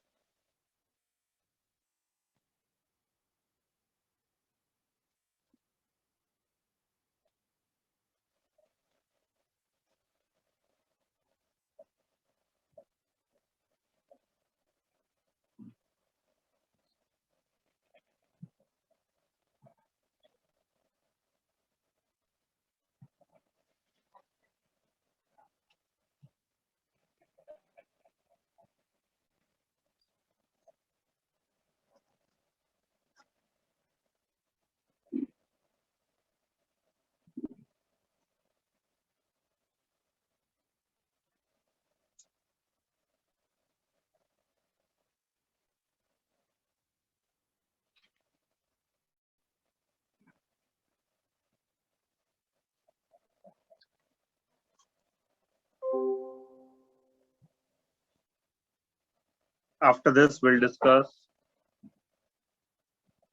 After this, we'll discuss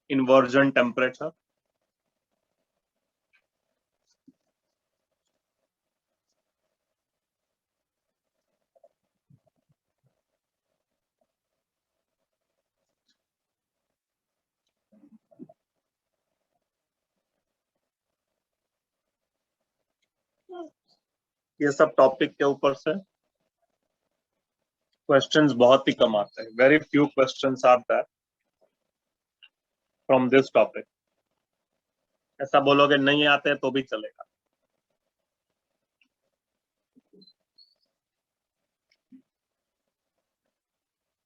inversion temperature. ये सब टॉपिक के ऊपर से क्वेश्चंस बहुत ही कम आते हैं. Very few questions are there from this topic. ऐसा बोलोगे नहीं आते तो भी चलेगा.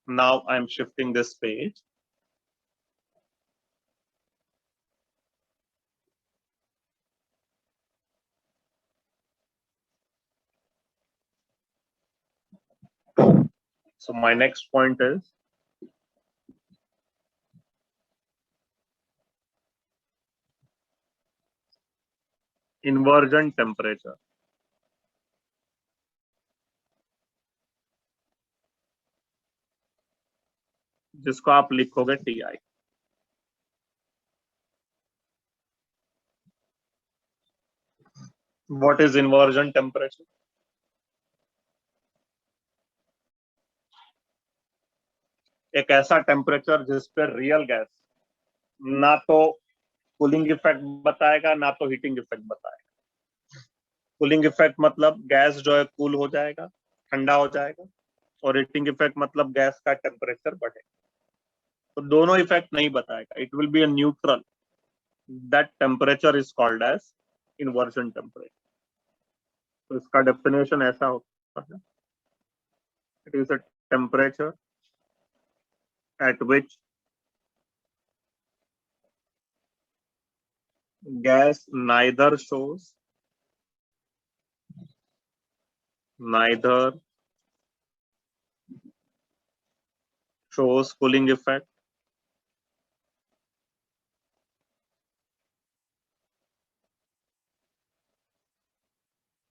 Now I'm shifting this page. So my next point is inversion temperature. जिसको आप लिखोगे TI. What is inversion temperature? एक ऐसा टेम्परेचर जिस पे रियल गैस ना तो कूलिंग इफेक्ट बताएगा ना तो हीटिंग इफेक्ट बताएगा. कूलिंग इफेक्ट मतलब गैस जो है कूल हो जाएगा, ठंडा हो जाएगा, और हीटिंग इफेक्ट मतलब गैस का टेम्परेचर बढ़ेगा. तो दोनों इफेक्ट नहीं बताएगा. It will be a neutral. That temperature is called as inversion temperature. तो इसका डेफिनेशन ऐसा होता है. It is a temperature at which gas neither shows cooling effect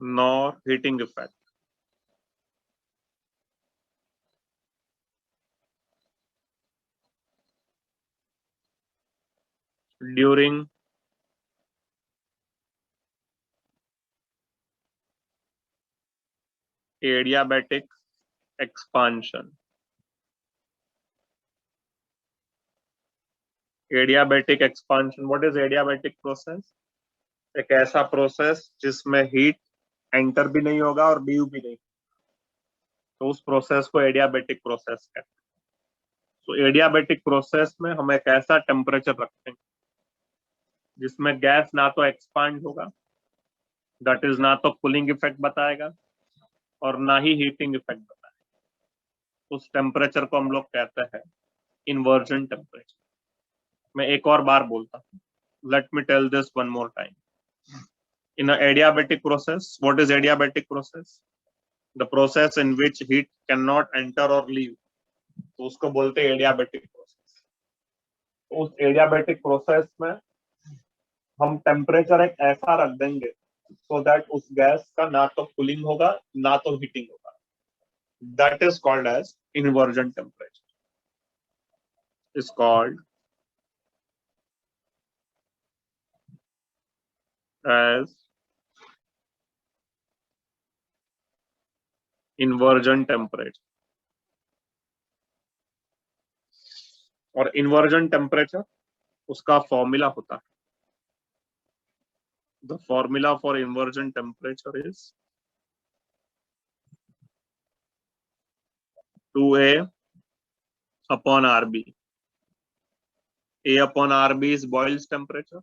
nor heating effect. During adiabatic expansion. Adiabatic expansion. What is adiabatic process? एक ऐसा प्रोसेस जिसमें हीट एंटर भी नहीं होगा और लीव भी नहीं, तो उस प्रोसेस को एडियाबेटिक प्रोसेस कहते हैं. तो एडियाबेटिक प्रोसेस में हम एक ऐसा टेम्परेचर रखेंगे जिसमें गैस ना तो एक्सपांड होगा, दैट इज ना तो कूलिंग इफेक्ट बताएगा और ना ही हीटिंग इफेक्ट बताएगा. उस टेम्परेचर को हम लोग कहते हैं इन्वर्जन टेम्परेचर. मैं एक और बार बोलता हूँ. Let me tell this one more time. In an adiabatic process, what is adiabatic process? The process in which heat cannot enter or leave. तो उसको बोलते हैं adiabatic process. तो उस adiabatic process में हम टेम्परेचर एक ऐसा रख देंगे so that उस गैस का ना तो कूलिंग होगा ना तो हीटिंग होगा. That is called as inversion temperature. Is called as inversion temperature. और inversion temperature उसका फॉर्मूला होता है. The formula for inversion temperature is 2A upon RB. A upon RB is Boyle's temperature.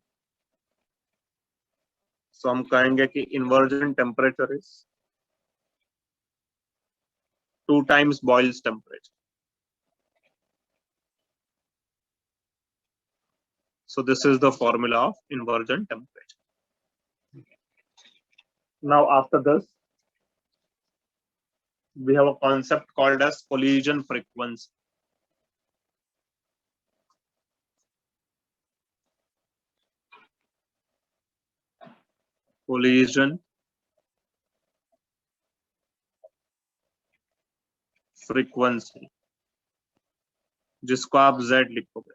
So हम कहेंगे कि inversion temperature is 2 times Boyle's temperature. So this is the formula of inversion temperature. Now after this, we have a concept called as collision frequency. Collision frequency, जिसको आप Z लिखोगे.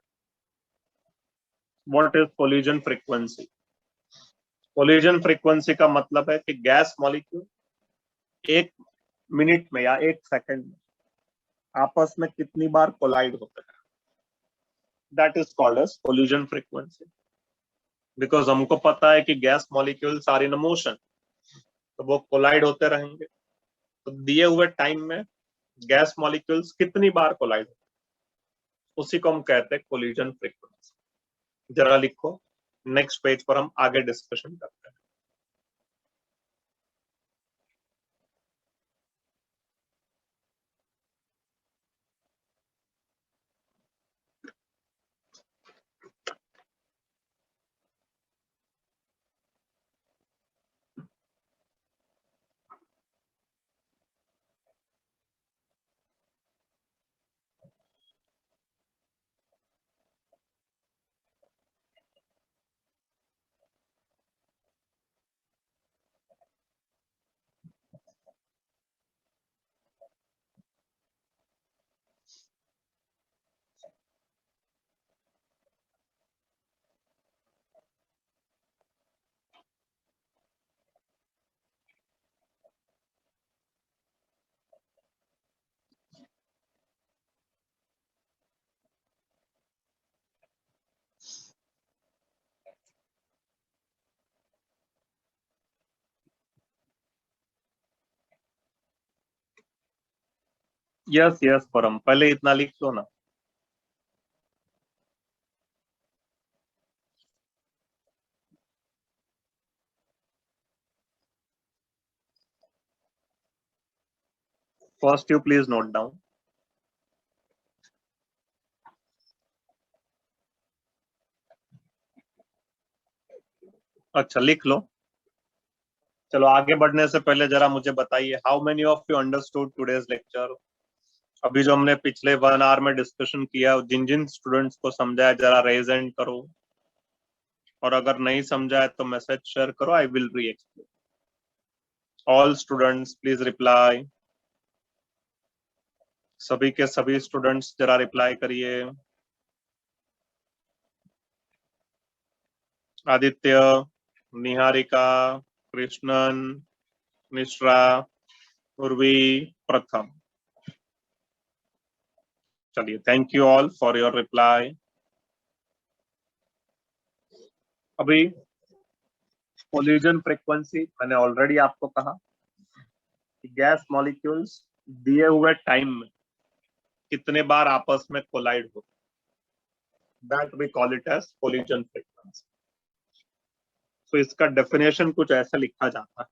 What is collision frequency? Collision frequency का मतलब है कि गैस मॉलिक्यूल 1 मिनट में या 1 सेकंड में आपस में कितनी बार कोलाइड होते हैं. That is called as collision frequency. Because हमको पता है कि gas molecules are in motion, तो वो कोलाइड होते रहेंगे. तो दिए हुए टाइम में गैस मॉलिक्यूल्स कितनी बार कोलाइड होते हैं, उसी को हम कहते हैं कोलिजन फ्रीक्वेंसी. जरा लिखो. नेक्स्ट पेज पर हम आगे डिस्कशन करते हैं. यस यस परम, पहले इतना लिख लो ना। First you please note down. अच्छा लिख लो। चलो आगे बढ़ने से पहले जरा मुझे बताइए, how many of you understood today's lecture? अभी जो हमने पिछले 1 आवर में डिस्कशन किया, जिन जिन स्टूडेंट्स को समझा है जरा रेज हैंड करो, और अगर नहीं समझा है तो मैसेज शेयर करो, आई विल री explain. All students please reply. सभी के सभी स्टूडेंट्स जरा रिप्लाई करिए। आदित्य, निहारिका, कृष्णन, मिश्रा, उर्वी, प्रथम। चलिए, thank you all for your reply. अभी कोलिजन फ्रीक्वेंसी मैंने ऑलरेडी आपको कहा कि गैस मॉलिक्यूल्स दिए हुए टाइम में कितने बार आपस में कोलाइड हो, that we call it as collision frequency. तो इसका डेफिनेशन कुछ ऐसा लिखा जाता है,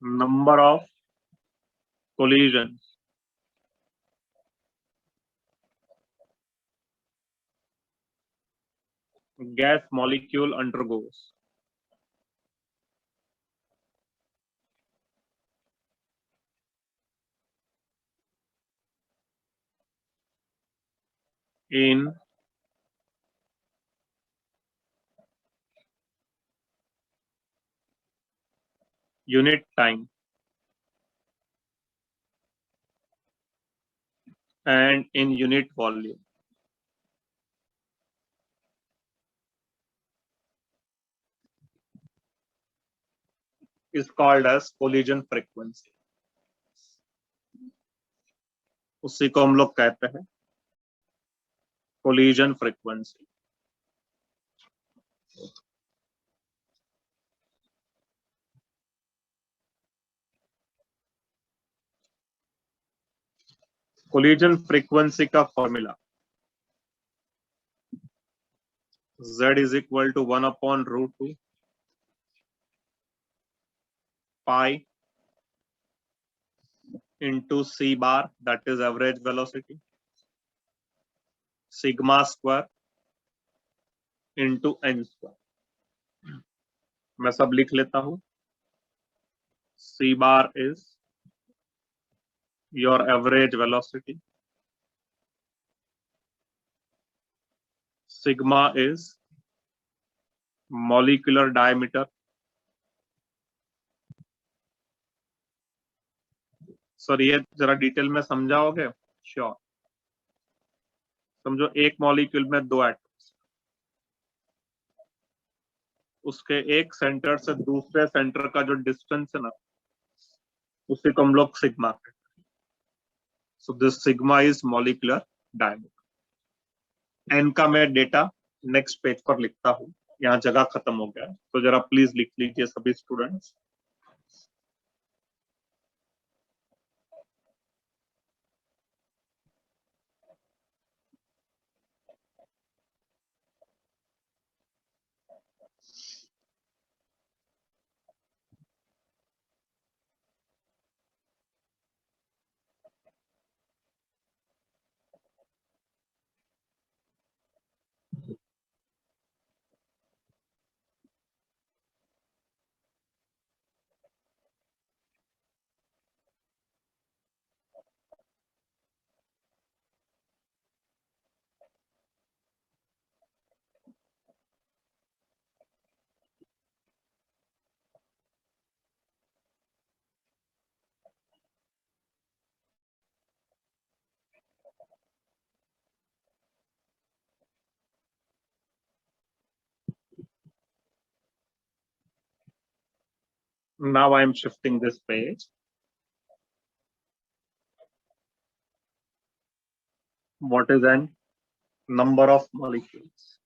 number of collisions gas molecule undergoes in unit time and in unit volume is called as collision frequency। उसी को हम लोग कहते हैं collision frequency। collision frequency का formula Z is equal to 1 upon root 2 pi into C bar, that is average velocity, sigma square into n square। मैं सब लिख लेता हूं। C bar is your average velocity, sigma is molecular diameter, sir ये जरा डिटेल में समझाओगे? श्योर। समझो एक मॉलिक्यूल में 2 एटम्स, उसके एक सेंटर से दूसरे सेंटर का जो डिस्टेंस है ना, उसी को हम लोग सिग्मा कहते हैं। So this sigma is molecular diameter. N का मैं डेटा नेक्स्ट पेज पर लिखता हूं, यहाँ जगह खत्म हो गया, तो जरा प्लीज लिख लीजिए सभी students. Now I am shifting this page. What is an number of molecules?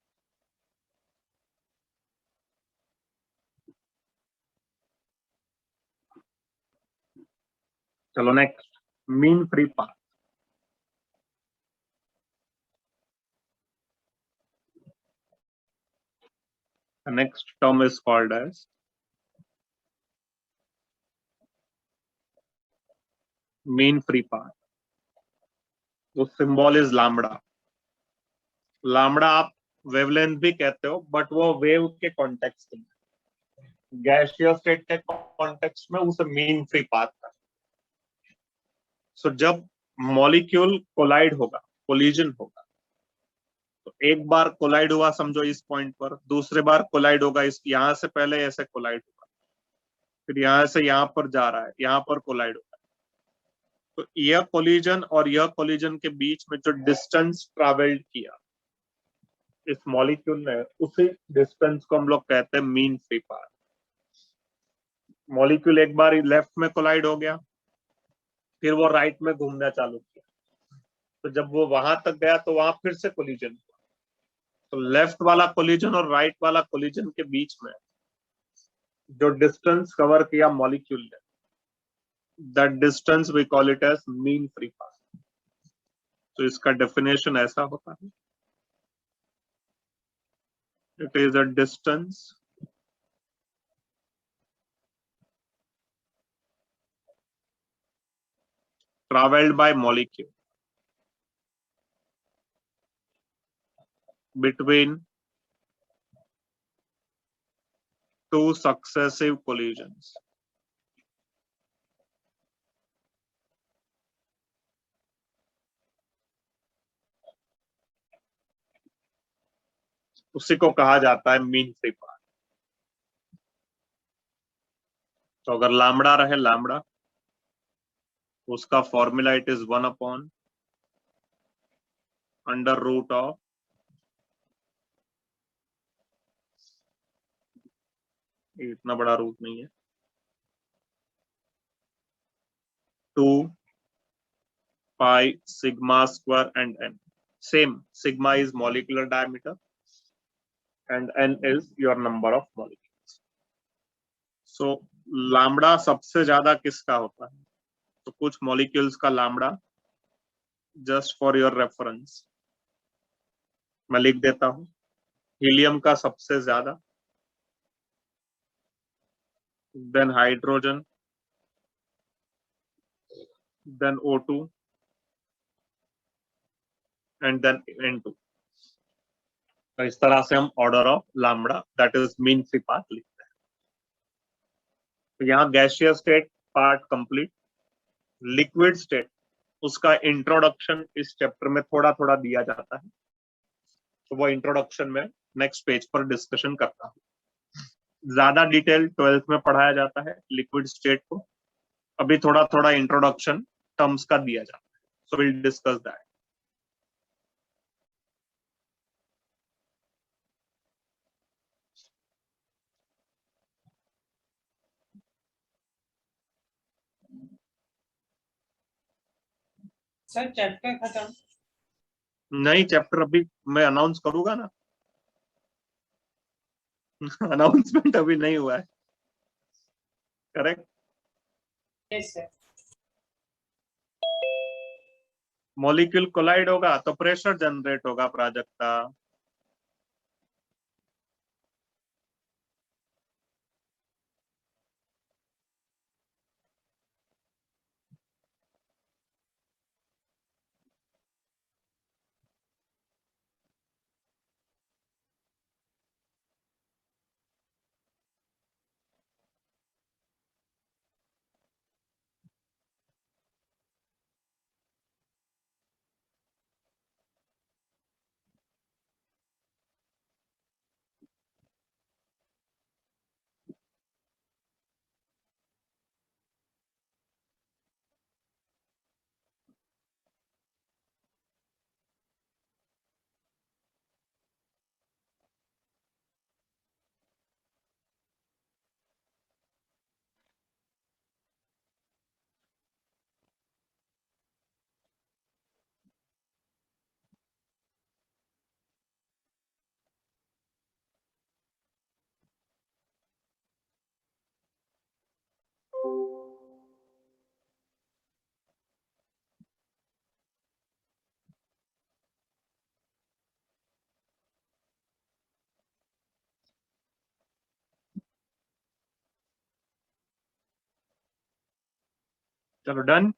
चलो next, mean free path. The next term is called as mean free path. तो सिंबल इज लैम्बडा। लैम्बडा आप वेवलेंथ भी कहते हो, बट वो वेव के कॉन्टेक्स्ट में, गैसियस स्टेट के कॉन्टेक्स्ट में उसे मीन फ्री पाथ का। सो जब मॉलिक्यूल कोलाइड होगा, कोलिजन होगा, तो एक बार कोलाइड हुआ समझो इस पॉइंट पर, दूसरे बार कोलाइड होगा इस, यहां से पहले ऐसे कोलाइड होगा, फिर यहां से यहां पर जा रहा है, यहां पर कोलाइड होगा। तो यह कोलिजन और यह कोलिजन के बीच में जो डिस्टेंस ट्रेवल्ड किया इस मॉलिक्यूल ने, उसी डिस्टेंस को हम लोग कहते हैं मीन फ्री पाथ। मॉलिक्यूल एक बार लेफ्ट में कोलाइड हो गया, फिर वो राइट में घूमना चालू किया, तो जब वो वहां तक गया तो वहां फिर से कोलिजन हुआ। तो लेफ्ट वाला कोलिजन और राइट वाला कोलिजन के बीच में जो डिस्टेंस कवर किया मॉलिक्यूल ने, that distance we call it as mean free path. तो इसका डेफिनेशन ऐसा होता है, it is a distance traveled by molecule between two successive collisions. उसी को कहा जाता है मीन फ्री पाथ। तो अगर लैम्बडा रहे, लैम्बडा, उसका formula it is 1 upon under root of इतना बड़ा रूट नहीं है, 2 pi sigma square and N. Same, sigma is molecular diameter and N is your number of molecules. So lambda सबसे ज्यादा किसका होता है? तो कुछ मॉलिक्यूल्स का lambda, just for your reference मैं लिख देता हूं, हीलियम का सबसे ज्यादा, then hydrogen, then O2 and then N2। तो इस तरह से हम order of lambda that is mean free path लिखते हैं। तो यहाँ gaseous state part complete. Liquid state, उसका इंट्रोडक्शन इस चैप्टर में थोड़ा थोड़ा दिया जाता है, तो वो इंट्रोडक्शन में नेक्स्ट पेज पर डिस्कशन करता हूँ। ज्यादा डिटेल 12th में पढ़ाया जाता है लिक्विड स्टेट को, अभी थोड़ा थोड़ा इंट्रोडक्शन टर्म्स का दिया जाता है, so will discuss that. Sir chapter खत्म? नहीं, चैप्टर अभी मैं अनाउंस करूंगा ना। अनाउंसमेंट अभी नहीं हुआ है, correct? Yes sir. Molecule collide होगा तो प्रेशर जनरेट होगा प्राजक्ता। चलो डन।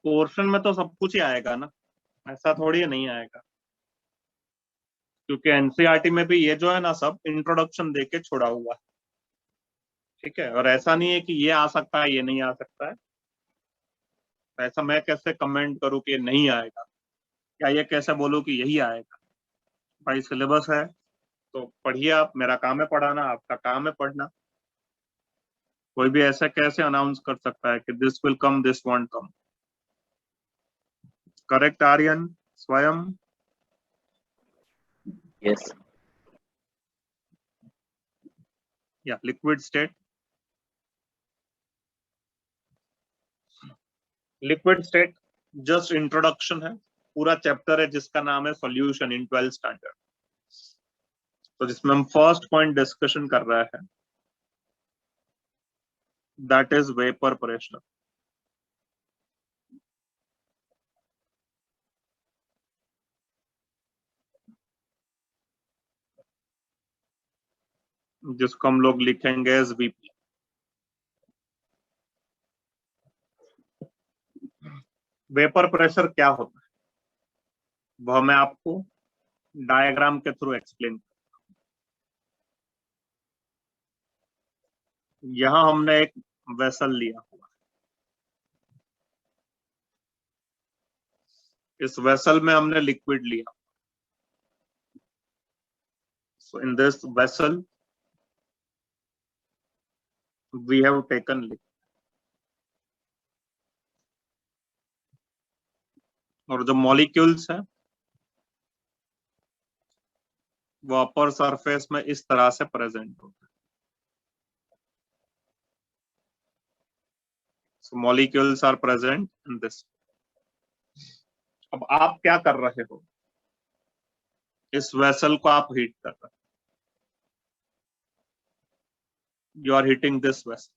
पोर्शन में तो सब कुछ ही आएगा ना, ऐसा थोड़ी नहीं आएगा, क्योंकि एनसीईआरटी में भी ये जो है ना सब इंट्रोडक्शन देके छोड़ा हुआ है। ठीक है, और ऐसा नहीं है कि ये आ सकता है ये नहीं आ सकता है। ऐसा मैं कैसे कमेंट करूं कि ये नहीं आएगा, या ये कैसे बोलूं कि यही आएगा। भाई सिलेबस है तो पढ़िए आप, मेरा काम है पढ़ाना, आपका काम है पढ़ना। कोई भी ऐसा कैसे अनाउंस कर सकता है कि this will come this won't come. Correct Aryan Swayam? Yes या liquid state, liquid state just introduction है, पूरा चैप्टर है जिसका नाम है सॉल्यूशन इन 12th स्टैंडर्ड। तो जिसमें हम फर्स्ट पॉइंट डिस्कशन कर रहे हैं, दैट इज वेपर प्रेशर। जिसको हम लोग लिखेंगे एज वीपी। वेपर प्रेशर क्या होता है वह मैं आपको डायग्राम के थ्रू एक्सप्लेन। यहां हमने एक वेसल लिया हुआ है, इस वेसल में हमने लिक्विड लिया। So in this vessel we have taken liquid, और जो मॉलिक्यूल्स है वो अपर सरफेस में इस तरह से प्रेजेंट होते हैं। So molecules are present in this. अब आप क्या कर रहे हो, इस वेसल को आप हीट कर रहे हो, you are heating this vessel.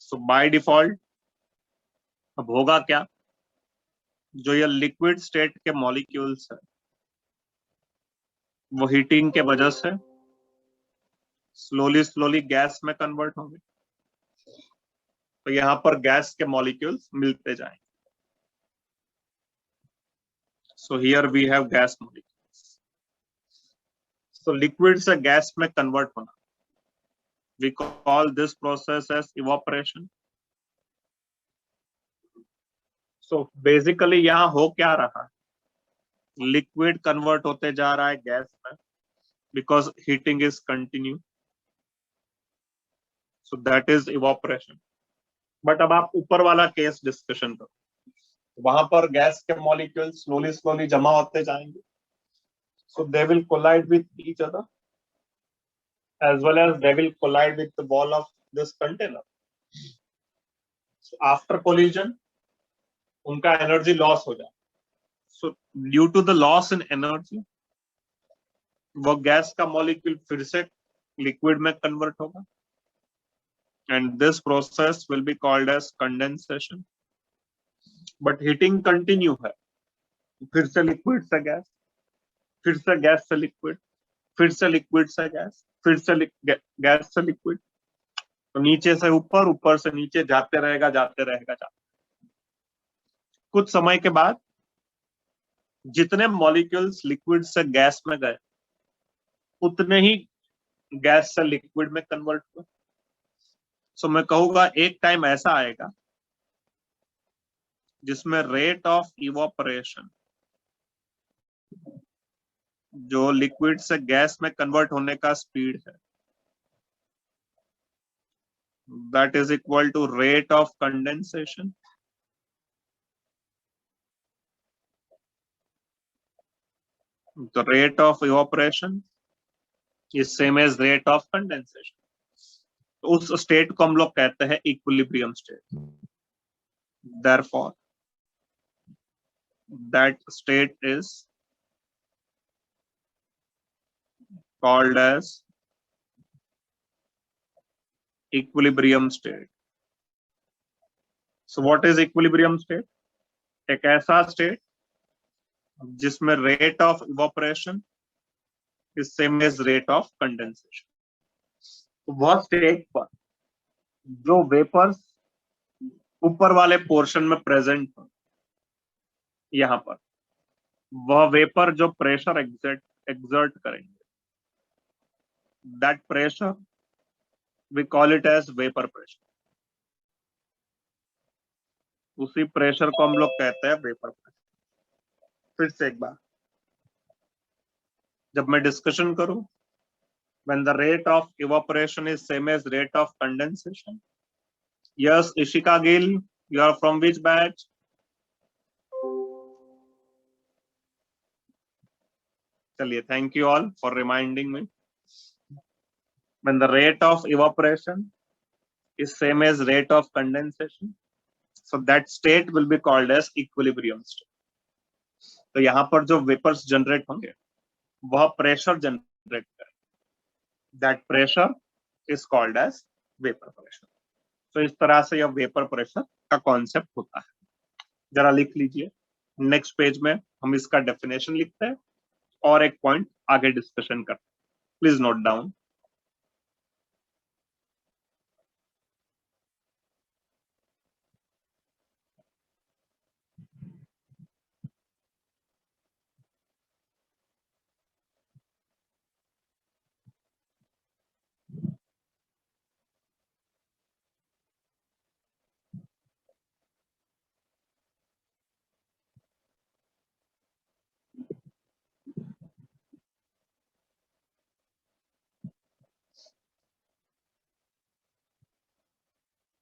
So by default अब होगा क्या, जो ये लिक्विड स्टेट के मॉलिक्यूल्स है वो हीटिंग के वजह से स्लोली स्लोली गैस में कन्वर्ट होंगे। तो यहां पर गैस के मॉलिक्यूल्स मिलते जाएंगे। So here we have gas molecules. So liquid से गैस में कन्वर्ट होना, we call this process as evaporation. So basically यहां हो क्या रहा है, लिक्विड कन्वर्ट होते जा रहा है गैस में, because heating is continue. So that is evaporation. But अब आप ऊपर वाला केस डिस्कशन करो, वहां पर गैस के मॉलिक्यूल स्लोली स्लोली जमा होते जाएंगे। So they will collide with each other as well as they will collide with the wall of this container. So after collision उनका एनर्जी लॉस हो जाए। So due to the loss in energy वो गैस का मॉलिक्यूल फिर से लिक्विड में कन्वर्ट होगा, and this process will be called as condensation. But heating continue है, फिर से लिक्विड से गैस, फिर से गैस से लिक्विड, फिर से लिक्विड से गैस, फिर से गैस से लिक्विड। तो नीचे से ऊपर, ऊपर से नीचे जाते रहेगा, जाते रहेगा, कुछ समय के बाद जितने मॉलिक्यूल्स लिक्विड से गैस में गए उतने ही गैस से लिक्विड में कन्वर्ट हुए। सो मैं कहूंगा एक टाइम ऐसा आएगा जिसमें रेट ऑफ इवोपरेशन, जो लिक्विड से गैस में कन्वर्ट होने का स्पीड है, that is equal to rate of condensation the rate of evaporation is same as rate of condensation. तो उस स्टेट को हम लोग कहते हैं equilibrium state. therefore that state is called as equilibrium state. so what is equilibrium state? एक ऐसा स्टेट जिसमें rate of evaporation is same as rate of condensation. वह स्टेट पर जो वेपर्स ऊपर वाले पोर्शन में प्रेजेंट हो, यहां पर वह वेपर जो प्रेशर एक्सर्ट करेंगे, that pressure we call it as vapour pressure. उसी प्रेशर को हम लोग कहते हैं वेपर प्रेशर। फिर से एक बार जब मैं डिस्कशन करूं, when the rate of evaporation is same as rate of condensation. Yes, Ishika Gill, you are from which batch? चलिए, thank you all for reminding me. When the rate of evaporation is same as rate of condensation, so that state will be called as equilibrium state. तो यहाँ पर जो वेपर्स जनरेट होंगे वह प्रेशर जनरेट करें, that pressure is called as vapor pressure. तो इस तरह से यह वेपर प्रेशर का कॉन्सेप्ट होता है। जरा लिख लीजिए, नेक्स्ट पेज में हम इसका डेफिनेशन लिखते हैं और एक पॉइंट आगे डिस्कशन करते हैं। Please note down.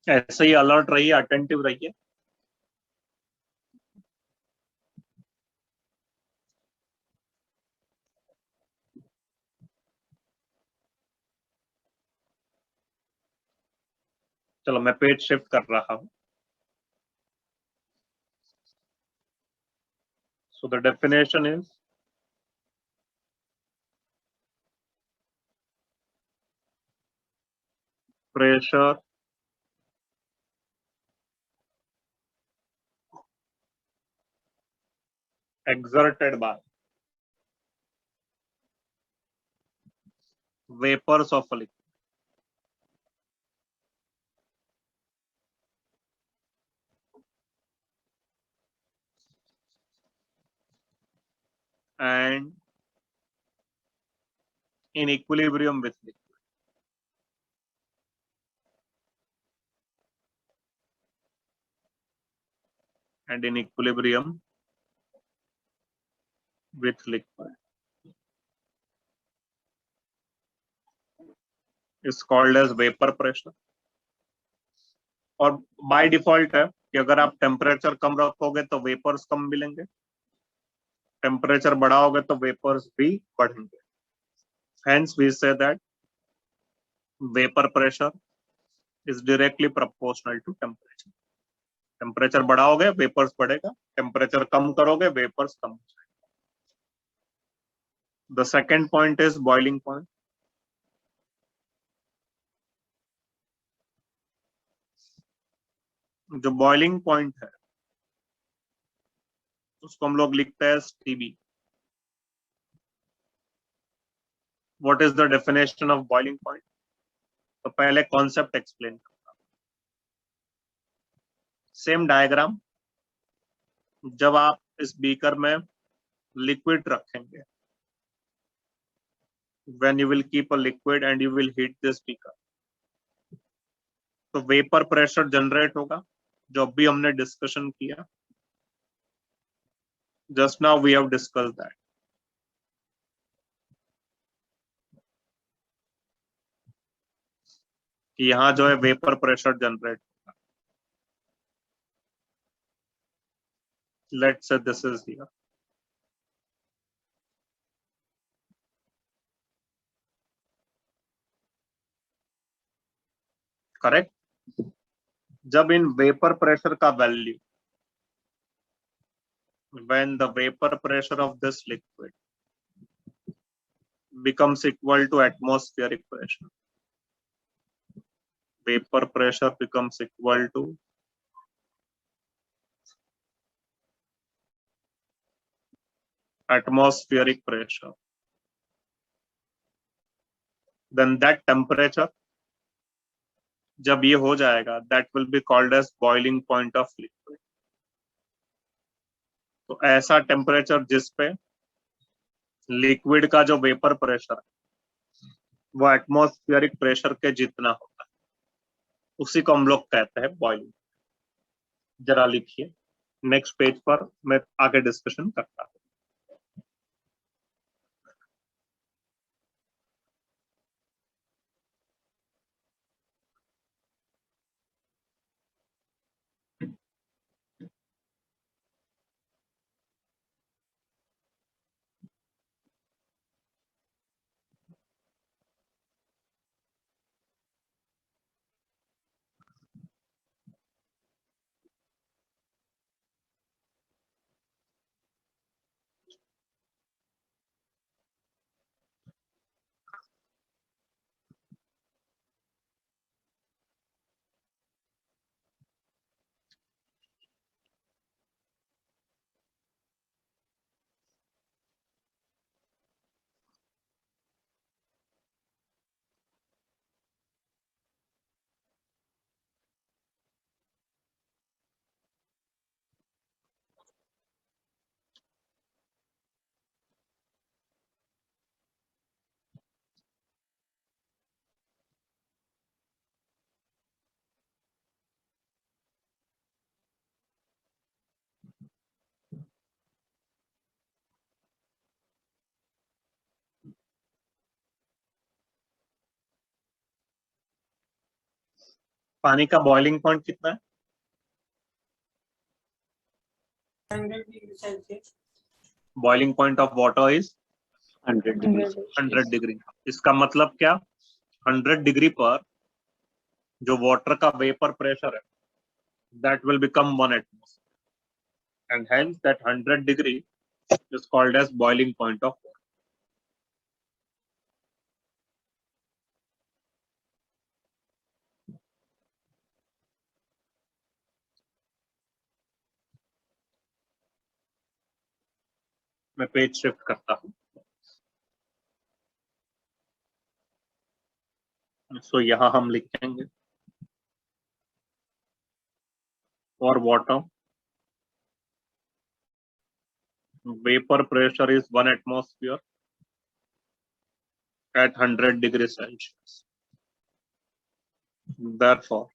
ऐसे ही अलर्ट रहिए, अटेंटिव रहिए। चलो मैं पेज शिफ्ट कर रहा हूं। So the definition is pressure exerted by vapors of a liquid and in equilibrium with liquid. And in equilibrium with liquid is called as vapor pressure. और बाय डिफॉल्ट है कि अगर आप टेम्परेचर कम रखोगे तो वेपर्स कम मिलेंगे, टेम्परेचर बढ़ाओगे तो वेपर्स भी बढ़ेंगे। Hence we say that vapor pressure is directly proportional to temperature. Temperature बढ़ाओगे वेपर्स बढ़ेगा, टेम्परेचर कम करोगे वेपर्स कम हो जाएगा। The second point is boiling point. जो बॉइलिंग पॉइंट है उसको हम लोग लिखते हैं TB. What is the definition of boiling point? तो पहले कॉन्सेप्ट एक्सप्लेन करता हूं। सेम डायग्राम, जब आप इस बीकर में लिक्विड रखेंगे, when you will keep a liquid and you will heat this beaker, तो वेपर प्रेशर जनरेट होगा, जो अभी हमने डिस्कशन किया, just now we have discuss that. कि यहां जो है वेपर प्रेशर जनरेट होगा। Let's say this is here, correct. जब इन वेपर प्रेशर का value, when the vapor pressure of this liquid becomes equal to atmospheric pressure, vapor pressure becomes equal to atmospheric pressure, then that temperature, जब ये हो जाएगा, that will be called as boiling point of liquid। तो ऐसा टेम्परेचर जिस पे लिक्विड का जो वेपर प्रेशर है वो एटमॉस्फेरिक प्रेशर के जितना होता है, उसी को हम लोग कहते हैं बॉइलिंग। जरा लिखिए, नेक्स्ट पेज पर मैं आगे डिस्कशन करता हूं। पानी का बॉइलिंग पॉइंट कितना है? 100 degree Celsius. Boiling point of water is 100 degree 100 degree. इसका मतलब क्या? 100 डिग्री पर जो वाटर का वेपर प्रेशर है, that will become 1 atmosphere, and hence that 100 degree is called as boiling point of water. मैं पेज शिफ्ट करता हूं। सो यहां हम लिखेंगे for water vapor pressure is 1 atmosphere at 100 degrees Celsius. Therefore,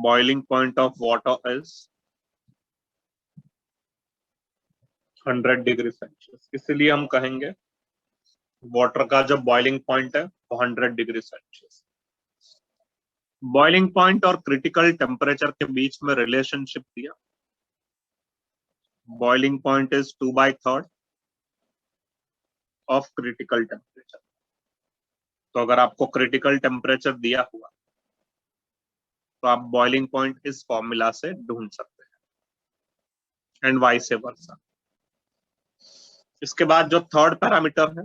boiling point of water is 100 degree Celsius. इसलिए हम कहेंगे वाटर का जो बॉइलिंग पॉइंट है वो 100 डिग्री सेल्सियस। बॉइलिंग पॉइंट और क्रिटिकल टेम्परेचर के बीच में रिलेशनशिप दिया। Boiling point is 2/3 of critical temperature. तो अगर आपको क्रिटिकल टेम्परेचर दिया हुआ तो आप बॉइलिंग पॉइंट इस फॉर्मूला से ढूंढ सकते हैं, एंड वाइस वर्सा। इसके बाद जो थर्ड पैरामीटर है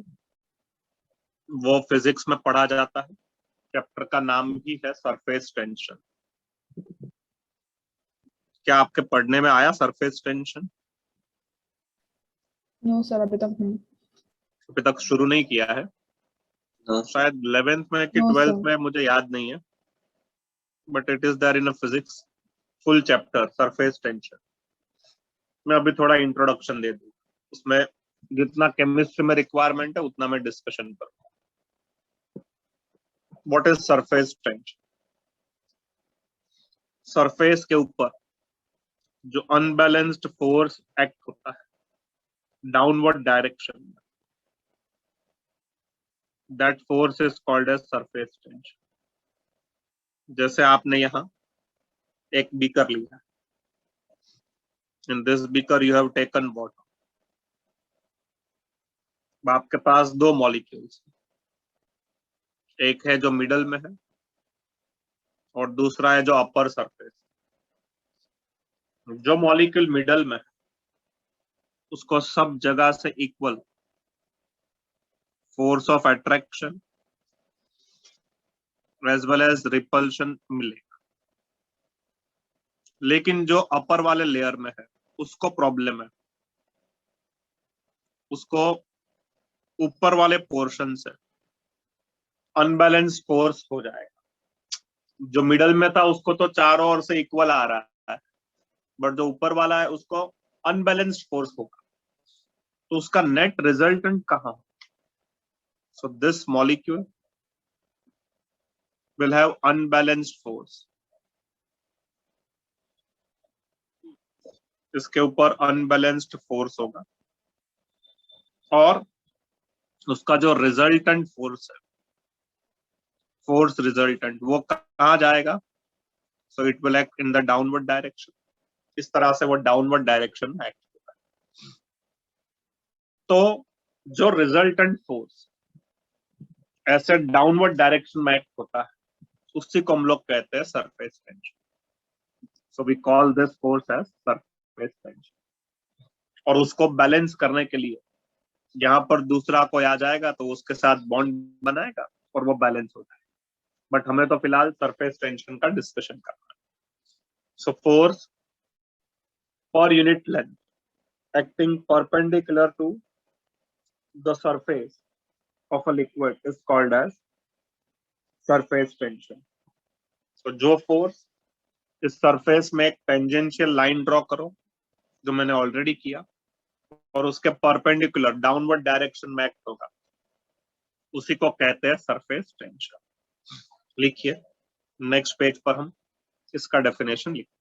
वो फिजिक्स में पढ़ा जाता है। चैप्टर का नाम ही है सरफेस टेंशन। क्या आपके पढ़ने में आया सरफेस टेंशन? नो सर, अभी तक नहीं। अभी तक शुरू नहीं किया है? शायद 11th में कि No, 12th sir. में, मुझे याद नहीं है, but it is there in a physics full chapter surface tension. मैं अभी थोड़ा इंट्रोडक्शन दे दूं, उसमें जितना केमिस्ट्री में रिक्वायरमेंट है उतना मैं डिस्कशन करूंगा। What is surface tension? Surface के ऊपर जो अनबैलेंस्ड फोर्स एक्ट होता है डाउनवर्ड डायरेक्शन में, that force is called as surface tension. जैसे आपने यहां एक बीकर लिया, in this beaker you have taken water. आपके पास दो मॉलिक्यूल्स, एक है जो मिडल में है और दूसरा है जो अपर सरफेस। जो मॉलिक्यूल मिडल में है उसको सब जगह से equal force of attraction as well as repulsion मिलेगा। लेकिन जो अपर वाले लेयर में है उसको प्रॉब्लम है, उसको ऊपर वाले पोर्शन से अनबैलेंस फोर्स हो जाएगा। जो मिडल में था उसको तो चारों ओर से इक्वल आ रहा है, बट जो ऊपर वाला है उसको अनबैलेंस्ड फोर्स होगा। तो उसका नेट रिजल्टेंट कहां? So this molecule will have unbalanced force। इसके ऊपर अनबैलेंस्ड फोर्स होगा और उसका जो रिजल्टेंट फोर्स है, फोर्स रिजल्टेंट, वो कहाँ जाएगा? So it will act in the downward direction. इस तरह से वो डाउनवर्ड डायरेक्शन में एक्ट होगा। तो जो रिजल्टेंट फोर्स ऐसे डाउनवर्ड डायरेक्शन में एक्ट होता है उसी को हम लोग कहते हैं surface tension. So we call this force as surface tension. और उसको बैलेंस करने के लिए यहाँ पर दूसरा कोई आ जाएगा तो उसके साथ बॉन्ड बनाएगा और वो बैलेंस हो जाएगा। बट हमें तो फिलहाल सरफेस टेंशन का डिस्कशन करना है। So force per unit length acting perpendicular to the surface of a liquid is called as surface tension. So जो फोर्स इस सरफेस में एक टेंजेंशियल लाइन ड्रॉ करो, जो मैंने ऑलरेडी किया, और उसके परपेंडिकुलर डाउनवर्ड डायरेक्शन में एक्ट होगा, उसी को कहते हैं सरफेस टेंशन। लिखिए नेक्स्ट पेज पर हम इसका डेफिनेशन लिखते हैं।